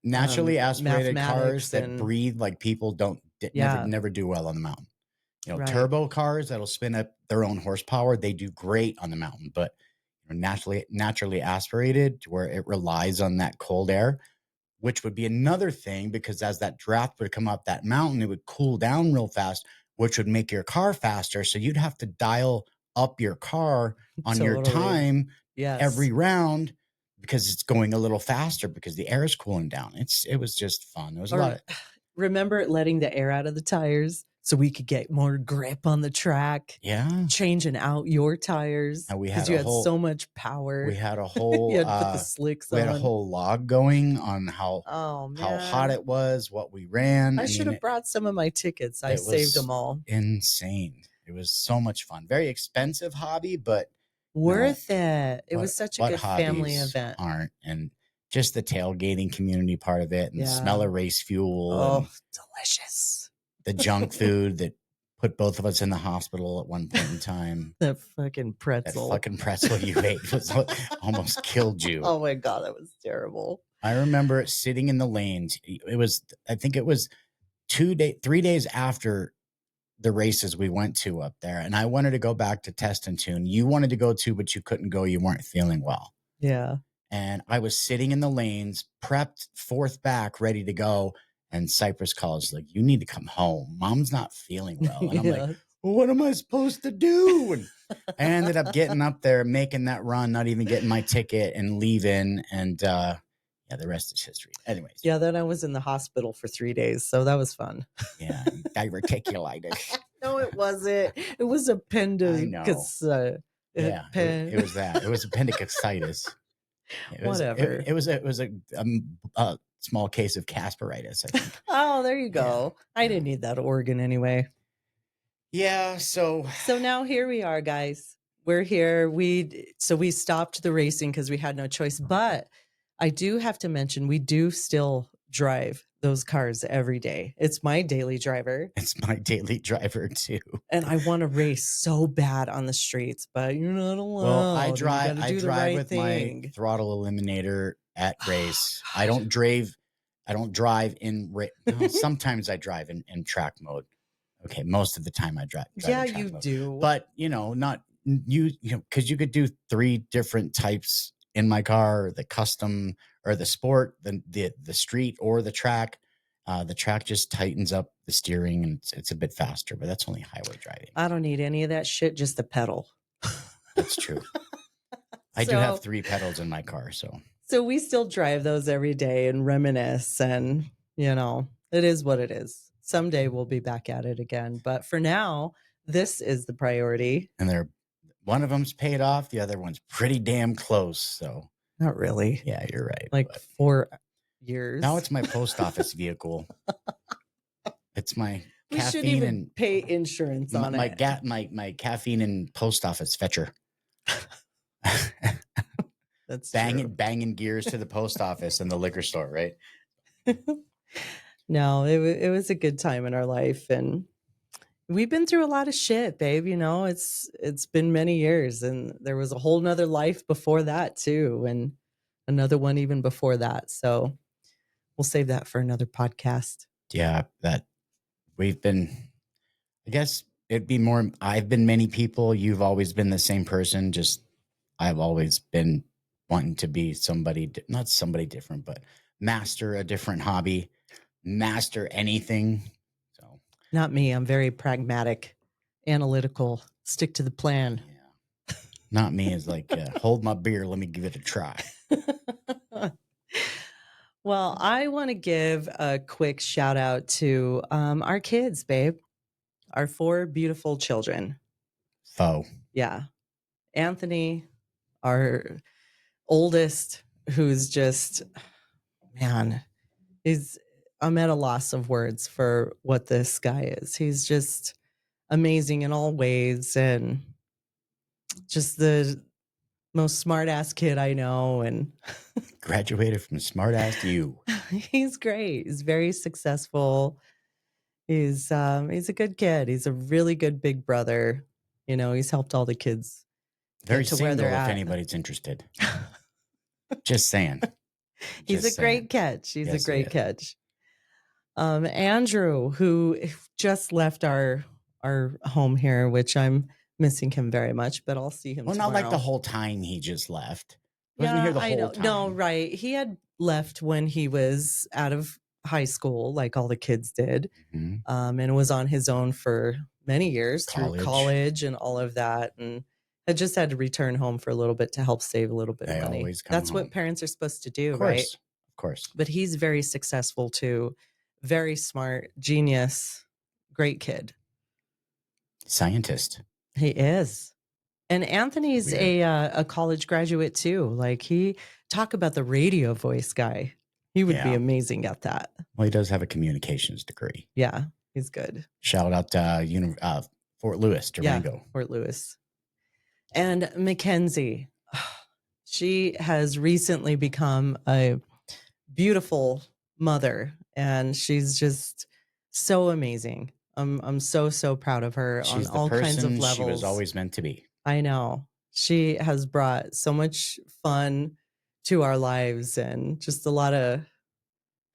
Naturally aspirated cars mathematics that and- breathe like people don't Yeah. never do well on the mountain. You know, Right. turbo cars that'll spin up their own horsepower, they do great on the mountain, but naturally aspirated to where it relies on that cold air, which would be another thing because as that draft would come up that mountain, it would cool down real fast, which would make your car faster. So you'd have to dial up your car on your Totally. time Yes. every round because it's going a little faster because the air is cooling down. It was just fun. It was a lot of, Remember letting the air out of the tires so we could get more grip on the track, Yeah. changing out your tires And we because had you a had whole so much power. we had a whole You had to put the slicks we had a on. whole log going on Oh how hot man, it was, what we ran. I should mean, have brought some of my tickets. I it saved was them all. insane. It was so much fun. Very expensive hobby, but Worth it. It what was such a what good family hobbies event. aren't? And just the tailgating community part of it, and the smell Yeah. of race fuel, Oh, and delicious. the junk food that put both of us in the hospital at one point in time. That fucking That pretzel. fucking pretzel you ate was what almost killed you. Oh my God, that was terrible. I remember sitting in the lanes. I think it was 3 days after the races we went to up there. And I wanted to go back to Test and Tune. You wanted to go too, but you couldn't go. You weren't feeling well. Yeah. And I was sitting in the lanes, prepped, fourth back, ready to go. And Cypress calls, like, you need to come home. Mom's not feeling well. And I'm like, well, what am I supposed to do? And I ended up getting up there, making that run, not even getting my ticket and leaving. And yeah, the rest is history. Anyways. Yeah, then I was in the hospital for 3 days. So that was fun. Yeah. Diverticulitis. No, it wasn't. It was appendix. Yeah, it was that. It was appendicitis. Whatever. It was a small case of Casperitis, I think. Oh, there you go. Yeah. I didn't need that organ anyway. Yeah, so now here we are, guys. We're here. We stopped the racing because we had no choice. But I do have to mention, we do still drive those cars every day. It's my daily driver. It's my daily driver too. And I want to race so bad on the streets, but you're not allowed. Well, I drive right with thing. my throttle eliminator at race. I don't drive in well, sometimes I drive in track mode. Okay, most of the time I drive Yeah, in track you mode. do. But not you know, because you could do 3 different types in my car: the custom or the sport, the street or the track. The track just tightens up the steering and it's a bit faster, but that's only highway driving. I don't need any of that shit, just the pedal. That's true. I do have 3 pedals in my car, so we still drive those every day and reminisce, and it is what it is. Someday we'll be back at it again, but for now, this is the priority. And one of them's paid off, the other one's pretty damn close. So not really. Yeah, you're right. Like 4 years. Now it's my post office vehicle. It's my we caffeine shouldn't even and pay insurance on it. My caffeine and post office fetcher. That's banging gears to the post office and the liquor store, right? No, it was a good time in our life, and we've been through a lot of shit, babe. It's been many years, and there was a whole nother life before that too, and another one even before that. So we'll save that for another podcast. Yeah, that we've been, I guess it'd be more, I've been many people. You've always been the same person. Just, I've always been wanting to be not somebody different, but master a different hobby, master anything. So not me. I'm very pragmatic, analytical, stick to the plan. Yeah. Not me. Is like, hold my beer. Let me give it a try. Well, I want to give a quick shout out to our kids, babe. Our 4 beautiful children. Yeah. Anthony, our oldest, who's just, man, I'm at a loss of words for what this guy is. He's just amazing in all ways, and just the most smart ass kid I know, and graduated from smart ass you. He's great. He's very successful. He's a good kid. He's a really good big brother. He's helped all the kids. Very to single where they're if at. anybody's interested. Just saying. He's a great catch. He's a great catch. Andrew, who just left our home here, which I'm missing him very much, but I'll see him tomorrow. Not like the whole time he just left. Wasn't here the whole time. No, right. He had left when he was out of high school, like all the kids did, and was on his own for many years through college and all of that, and had just had to return home for a little bit to help save a little bit of money. That's home. What parents are supposed to do, right? Of course. But he's very successful too, very smart, genius, Great kid. Scientist. He is. And Anthony's a college graduate too. Like he talk about the radio voice guy. He would be amazing at that. Well, he does have a communications degree. Yeah, he's good. Shout out to Fort Lewis, Durango. Yeah, Fort Lewis. And Mackenzie, she has recently become a beautiful mother, and she's just so amazing. I'm so proud of her. She's on all kinds of levels. She was always meant to be. I know. She has brought so much fun to our lives, and just a lot of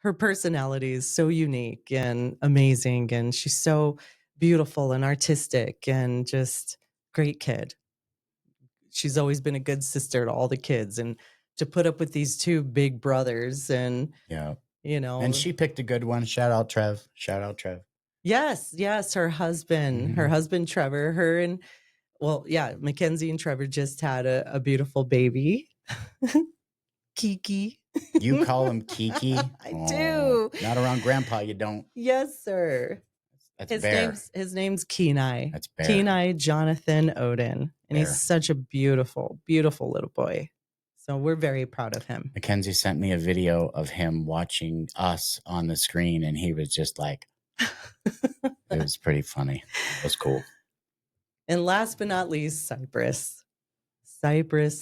her personality is so unique and amazing, and she's so beautiful and artistic and just great kid. She's always been a good sister to all the kids, and to put up with these two big brothers, and and she picked a good one. Shout out Trev. Yes, her husband Trevor, Mackenzie and Trevor just had a beautiful baby. Kiki. You call him Kiki? I do. Not around Grandpa, you don't. Yes, sir. That's Bear. His name's Kenai. That's Bear. Kenai Jonathan Odin. And Bear. he's such a beautiful, beautiful little boy. So we're very proud of him. Mackenzie sent me a video of him watching us on the screen, and he was just like, it was pretty funny. It was cool. And last but not least, Cypress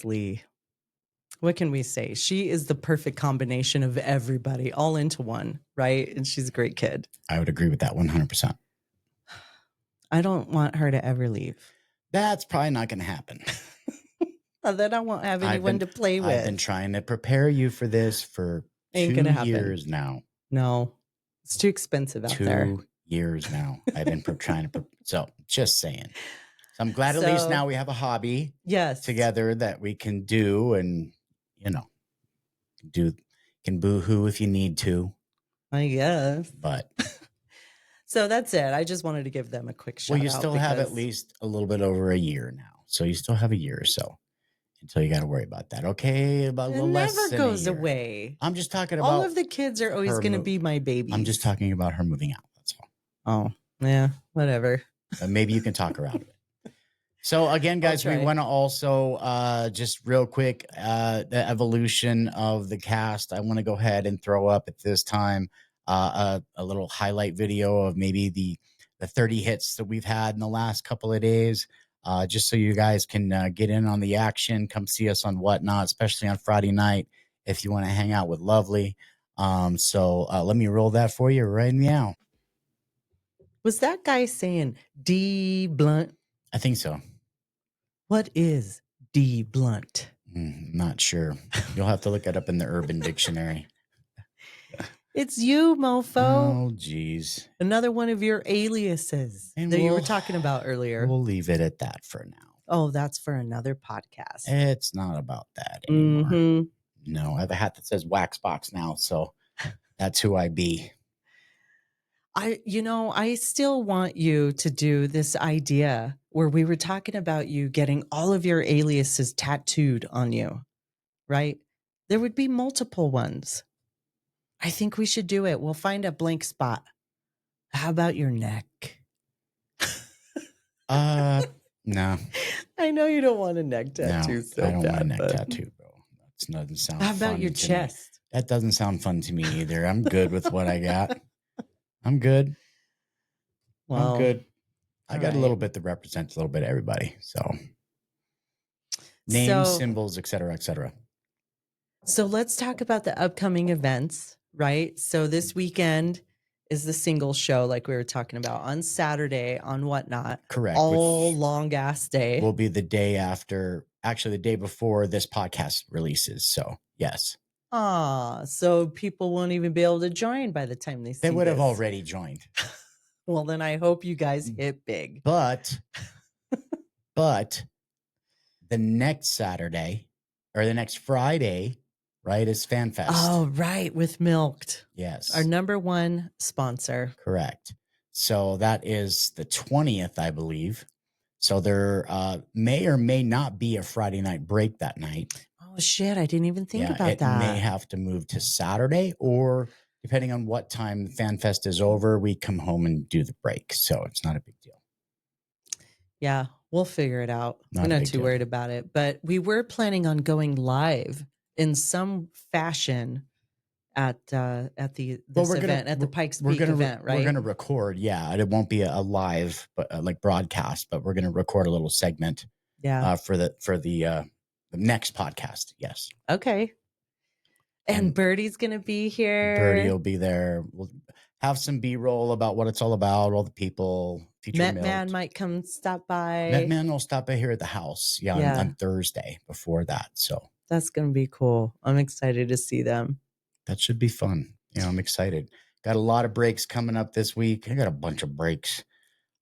Lee. What can we say? She is the perfect combination of everybody all into one, right? And she's a great kid. I would agree with that 100%. I don't want her to ever leave. That's probably not going to happen. Then I won't have anyone to play with. I've been trying to prepare you for this for Ain't 2 gonna happen. years now. No, it's too expensive out there. 2 years now. I've been trying to. So just saying. So I'm glad at least now we have a hobby together that we can do, and can boo-hoo if you need to. I guess. But so that's it. I just wanted to give them a quick shout out. Well, you still have at least a little bit over a year now. So you still have a year or so until you got to worry about that. Okay? About a little less than a year. It never goes away. I'm just talking about all of the kids are always going to be my babies. I'm just talking about her moving out. That's all. Oh, yeah. Whatever. Maybe you can talk her out of it. So again, guys, we want to also just real quick, the evolution of the cast. I want to go ahead and throw up at this time a little highlight video of maybe the 30 hits that we've had in the last couple of days, just so you guys can get in on the action. Come see us on Whatnot, especially on Friday night if you want to hang out with Lovely. So let me roll that for you right now. Was that guy saying D Blunt? I think so. What is D Blunt? Not sure. You'll have to look it up in the Urban Dictionary. It's you, mofo. Oh, geez. Another one of your aliases that you were talking about earlier. We'll leave it at that for now. Oh, that's for another podcast. It's not about that anymore. Mm-hmm. No, I have a hat that says Waxbox now, so that's who I be. I still want you to do this idea where we were talking about you getting all of your aliases tattooed on you, right? There would be multiple ones. I think we should do it. We'll find a blank spot. How about your neck? No. I know you don't want a neck tattoo. No, I don't want a neck tattoo, bro. That doesn't sound fun. How about your chest? That doesn't sound fun to me either. I'm good with what I got. I'm good. Well, I'm good. I got a little bit that represents a little bit of everybody. So names, symbols, et cetera, et cetera. So let's talk about the upcoming events, right? So this weekend is the single show like we were talking about on Saturday on Whatnot. Correct. All long ass day. Will be the day after, actually the day before this podcast releases. So yes. So people won't even be able to join by the time they see They would have this. already joined. Well, then I hope you guys hit big. But the next Saturday or the next Friday, right, is FanFest. Oh, right, with Milked. Yes. Our number one sponsor. Correct. So that is the 20th, I believe. So there may or may not be a Friday night break that night. Oh, shit. I didn't even think about that. It may have to move to Saturday, or depending on what time Fan Fest is over, we come home and do the break. So it's not a big deal. Yeah, we'll figure it out. Not We're a not big too deal. worried about it. But we were planning on going live in some fashion at this event, at the Pikes Peak event, right? We're gonna record. Yeah, it won't be a live, but like broadcast. But we're gonna record a little segment. Yeah. For the next podcast. Yes. Okay. And Birdie's gonna be here. Birdie will be there. We'll have some B-roll about what it's all about, all the people. Met Man might come stop by. Met Man will stop by here at the house. Yeah. On Thursday before that. So that's gonna be cool. I'm excited to see them. That should be fun. Yeah, I'm excited. Got a lot of breaks coming up this week. I got a bunch of breaks.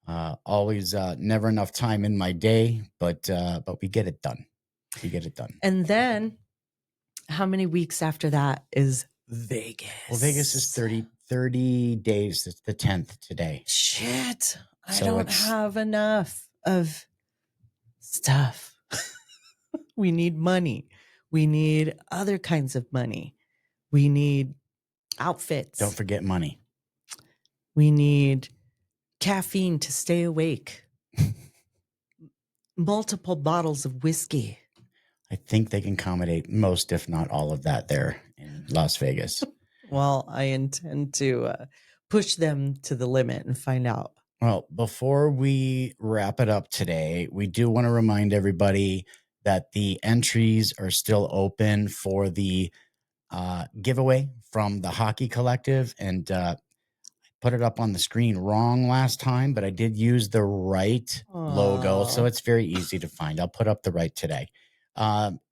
Always never enough time in my day, but we get it done. We get it done. And then how many weeks after that is Vegas? Well, Vegas is 30 days. It's the 10th today. Shit. I don't have enough of stuff. We need money. We need other kinds of money. We need outfits. Don't forget money. We need caffeine to stay awake. Multiple bottles of whiskey. I think they can accommodate most, if not all of that there in Las Vegas. Well, I intend to push them to the limit and find out. Well, before we wrap it up today, we do want to remind everybody that the entries are still open for the giveaway from the Hockey Collective. And put it up on the screen wrong last time, but I did use the right logo. So it's very easy to find. I'll put up the right today.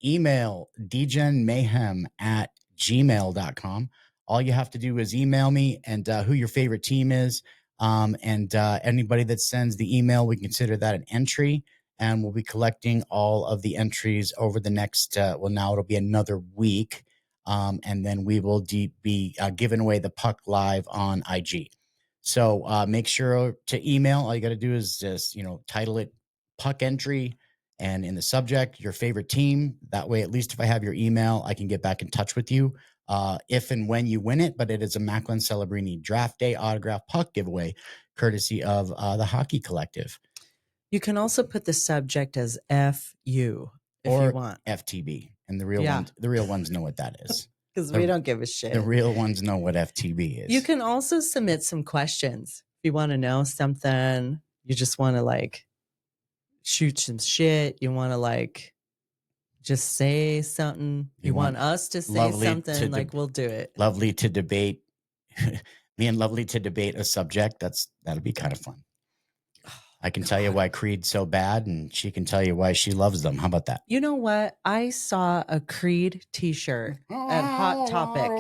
Email dgenmayhem@gmail.com. All you have to do is email me and who your favorite team is. And anybody that sends the email, we consider that an entry. And we'll be collecting all of the entries over the next, now it'll be another week. And then we will be giving away the puck live on IG. So make sure to email. All you got to do is just, title it puck entry and in the subject, your favorite team. That way, at least if I have your email, I can get back in touch with you if and when you win it. But it is a Macklin Celebrini draft day autograph puck giveaway, courtesy of the Hockey Collective. You can also put the subject as FU if or you want. FTB. And the real ones know what that is. Because we don't give a shit. The real ones know what FTB is. You can also submit some questions. If you want to know something, you just want to shoot some shit. You want to just say something. You want us to say something, we'll do it. Lovely to debate. Me and Lovely to debate a subject. That'll be kind of fun. I can tell you why Creed's so bad, and she can tell you why she loves them. How about that? You know what? I saw a Creed t-shirt at Hot Topic.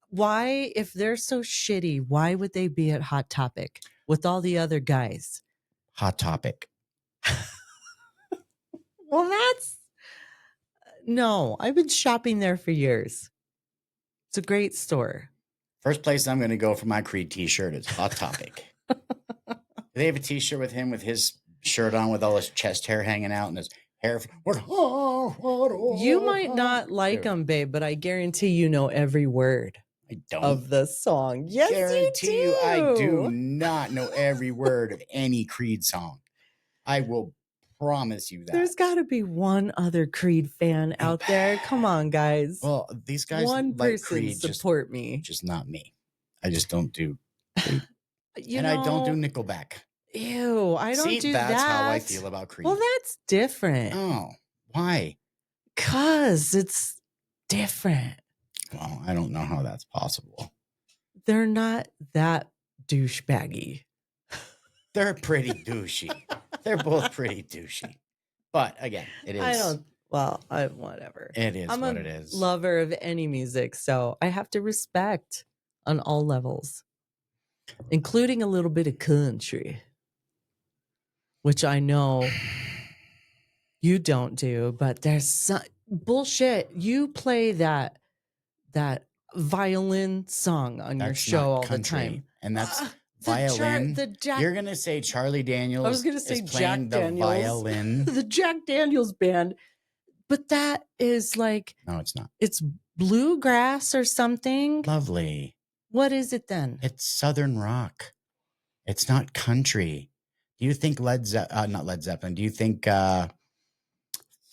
Why, if they're so shitty, why would they be at Hot Topic with all the other guys? Hot Topic. Well, no, I've been shopping there for years. It's a great store. First place I'm going to go for my Creed t-shirt is Hot Topic. They have a t-shirt with him with his shirt on with all his chest hair hanging out and his hair. You might not like them, babe, but I guarantee you know every word of the song. Yes, guarantee you do. I do not know every word of any Creed song. I will promise you that. There's got to be one other Creed fan out there. Come on, guys. Well, these guys one like person Creed, support me. Just not me. I just don't do Creed. I don't do Nickelback. Ew, I don't do that. That's how I feel about Creed. Well, that's different. Oh, why? 'Cause it's different. Well, I don't know how that's possible. They're not that douchebaggy. They're pretty douchey. They're both pretty douchey. But again, it is. Whatever. It is I'm what it is. Lover of any music, so I have to respect on all levels, including a little bit of country, which I know you don't do, but there's some bullshit. You play that violin song on your show all the time. And that's violin. You're going to say Charlie Daniels. I was going to say Jack Daniels. Violin. The Jack Daniels band. But that is no, it's not. It's bluegrass or something. Lovely. What is it then? It's Southern rock. It's not country. Do you think not Led Zeppelin? Do you think frickin'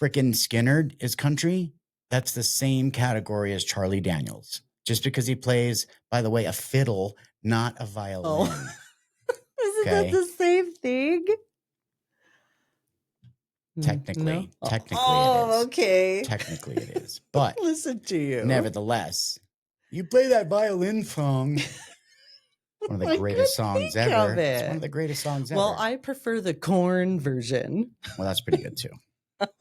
Skynyrd is country? That's the same category as Charlie Daniels. Just because he plays, by the way, a fiddle, not a violin. Isn't that the same thing? Technically, No? technically Oh, it is. okay. Technically it is. But Listen to you. nevertheless, you play that violin song. One of the greatest songs think ever. of It's it. one of the greatest songs ever. Well, I prefer the corn version. Well, that's pretty good too.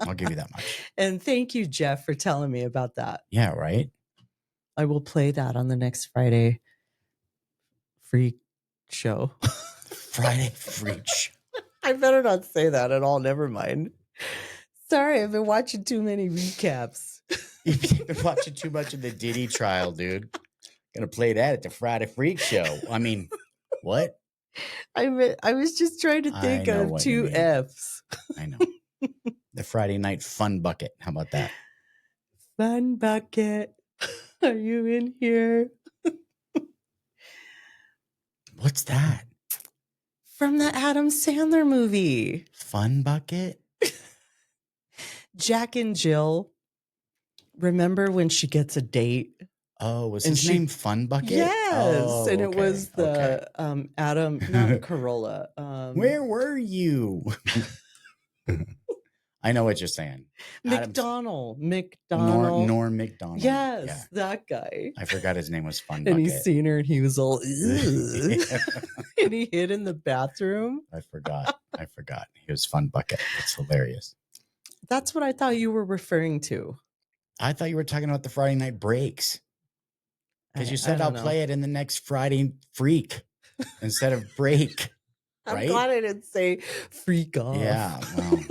I'll give you that much. And thank you, Jeff, for telling me about that. Yeah, right? I will play that on the next Friday freak show. Friday Freach. I better not say that at all. Never mind. Sorry, I've been watching too many recaps. You've been watching too much of the Diddy trial, dude. Gonna play that at the Friday Freak Show. I mean, what? I was just trying to think know of what you two mean. F's. I know. The Friday Night Fun Bucket. How about that? Fun bucket. Are you in here? What's that? From the Adam Sandler movie. Fun Bucket? Jack and Jill. Remember when she gets a date? Oh, was And his name Fun Bucket? Yes. Oh, and it okay, was the Adam, not Corolla. Where were you? I know what you're saying. McDonald. Norm McDonald. Yes, Yeah. that guy. I forgot his name was Fun And Bucket. he's seen her and he was all, Yeah. and he hid in the bathroom. I forgot. He was Fun Bucket. It's hilarious. That's what I thought you were referring to. I thought you were talking about the Friday Night Breaks. Because you said I I'll don't know. play it in the next Friday Freak instead of break. I'm right? glad I didn't say freak off. Yeah. Well,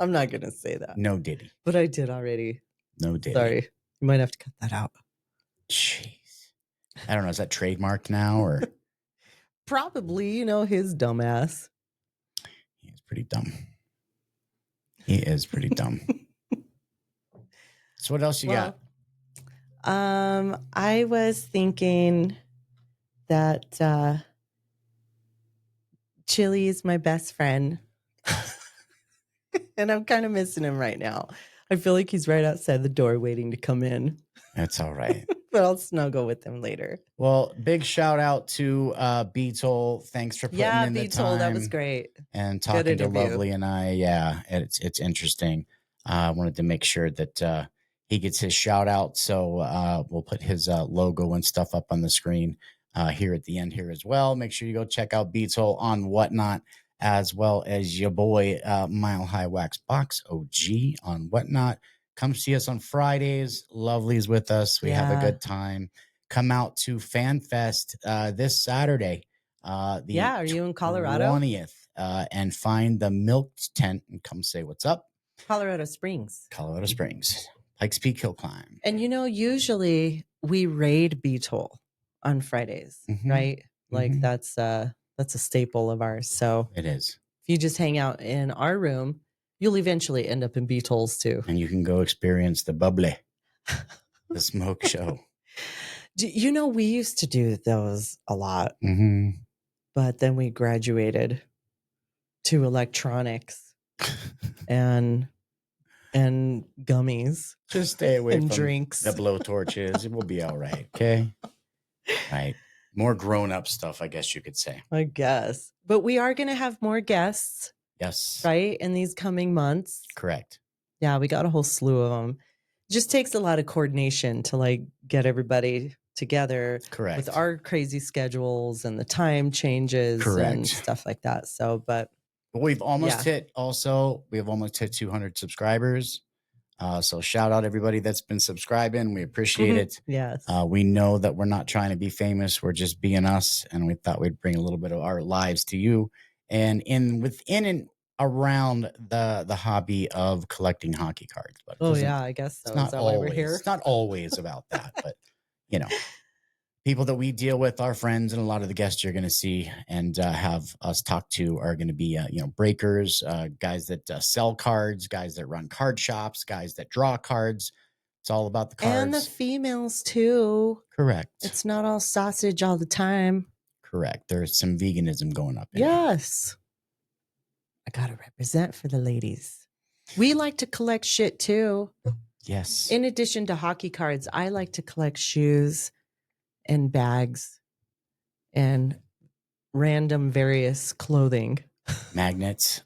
I'm not going to say that. no Diddy. But I did already. No Diddy. Sorry. You might have to cut that out. Jeez. I don't know. Is that trademarked now or? Probably, his dumbass. He's pretty dumb. He is pretty dumb. So what else you got? I was thinking that Chili is my best friend. And I'm kind of missing him right now. I feel like he's right outside the door waiting to come in. That's all right. But I'll snuggle with him later. Well, big shout out to BTOLLE. Thanks for putting in the time. BTOLLE, that was great. And talking to interview. Lovely and I. Yeah, it's interesting. I wanted to make sure that he gets his shout out. So we'll put his logo and stuff up on the screen here at the end here as well. Make sure you go check out BTOLLE on Whatnot, as well as your boy Mile High Wax Box OG on Whatnot. Come see us on Fridays. Lovely's with us. We have a good time. Come out to FanFest this Saturday. Are you in Colorado? 20th, and find the Milk Tent and come say what's up. Colorado Springs. Colorado Springs. Pikes Peak Hill Climb. And usually we raid BTOLLE on Fridays, Mhm. right? Like Mhm. that's a staple of ours. So It is. if you just hang out in our room, you'll eventually end up in BTOLLE's too. And you can go experience the bubbly, the smoke show. We used to do those a lot, Mm-hmm. but then we graduated to electronics and gummies Just stay away and from drinks. the blowtorches. It will be all right. Okay. Right. More grown-up stuff, I guess you could say. I guess. But we are going to have more guests, Yes. right, in these coming months. Correct. Yeah, we got a whole slew of them. It just takes a lot of coordination to get everybody together Correct. with our crazy schedules and the time changes Correct. and stuff like that. So, but We've almost Yeah. hit also, we have almost hit 200 subscribers. So shout out everybody that's been subscribing. We appreciate it. yes. We know that we're not trying to be famous. We're just being us. And we thought we'd bring a little bit of our lives to you. And within and around the hobby of collecting hockey cards. But Oh, yeah, I guess so. it's not Is that why we're here? It's not always about that, but people that we deal with, our friends, and a lot of the guests you're going to see and have us talk to are going to be, breakers, guys that sell cards, guys that run card shops, guys that draw cards, It's all about the cards. And the females too. Correct. It's not all sausage all the time. Correct. There's some veganism going up. Yes. I got to represent for the ladies. We like to collect shit too. Yes. In addition to hockey cards, I like to collect shoes and bags and random various clothing. Magnets.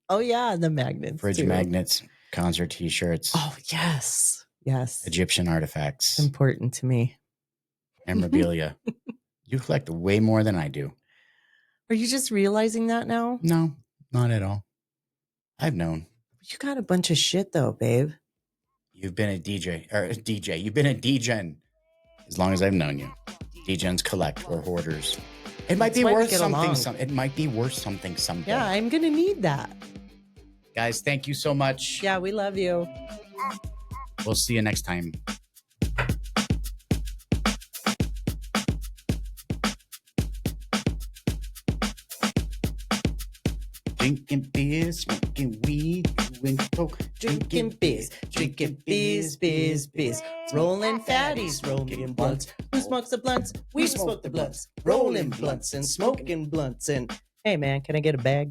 Oh yeah, the magnets. Fridge too. magnets, concert t-shirts. Oh yes. Yes. Egyptian artifacts. Important to me. Memorabilia. You collect way more than I do. Are you just realizing that now? No, not at all. I've known. You got a bunch of shit though, babe. You've been a DJ. You've been a DGen as long as I've known you. DGens collect or hoarders. It might be worth something. It might be worth something someday. Yeah, I'm gonna need that. Guys, thank you so much. Yeah, we love you. We'll see you next time. Drinking beer, smoking weed, doing coke, Drinking beers, biz. Rolling fatties, rolling blunts. Who smokes the blunts? We smoke the blunts. Rolling blunts and smoking blunts. And hey, man, can I get a bag?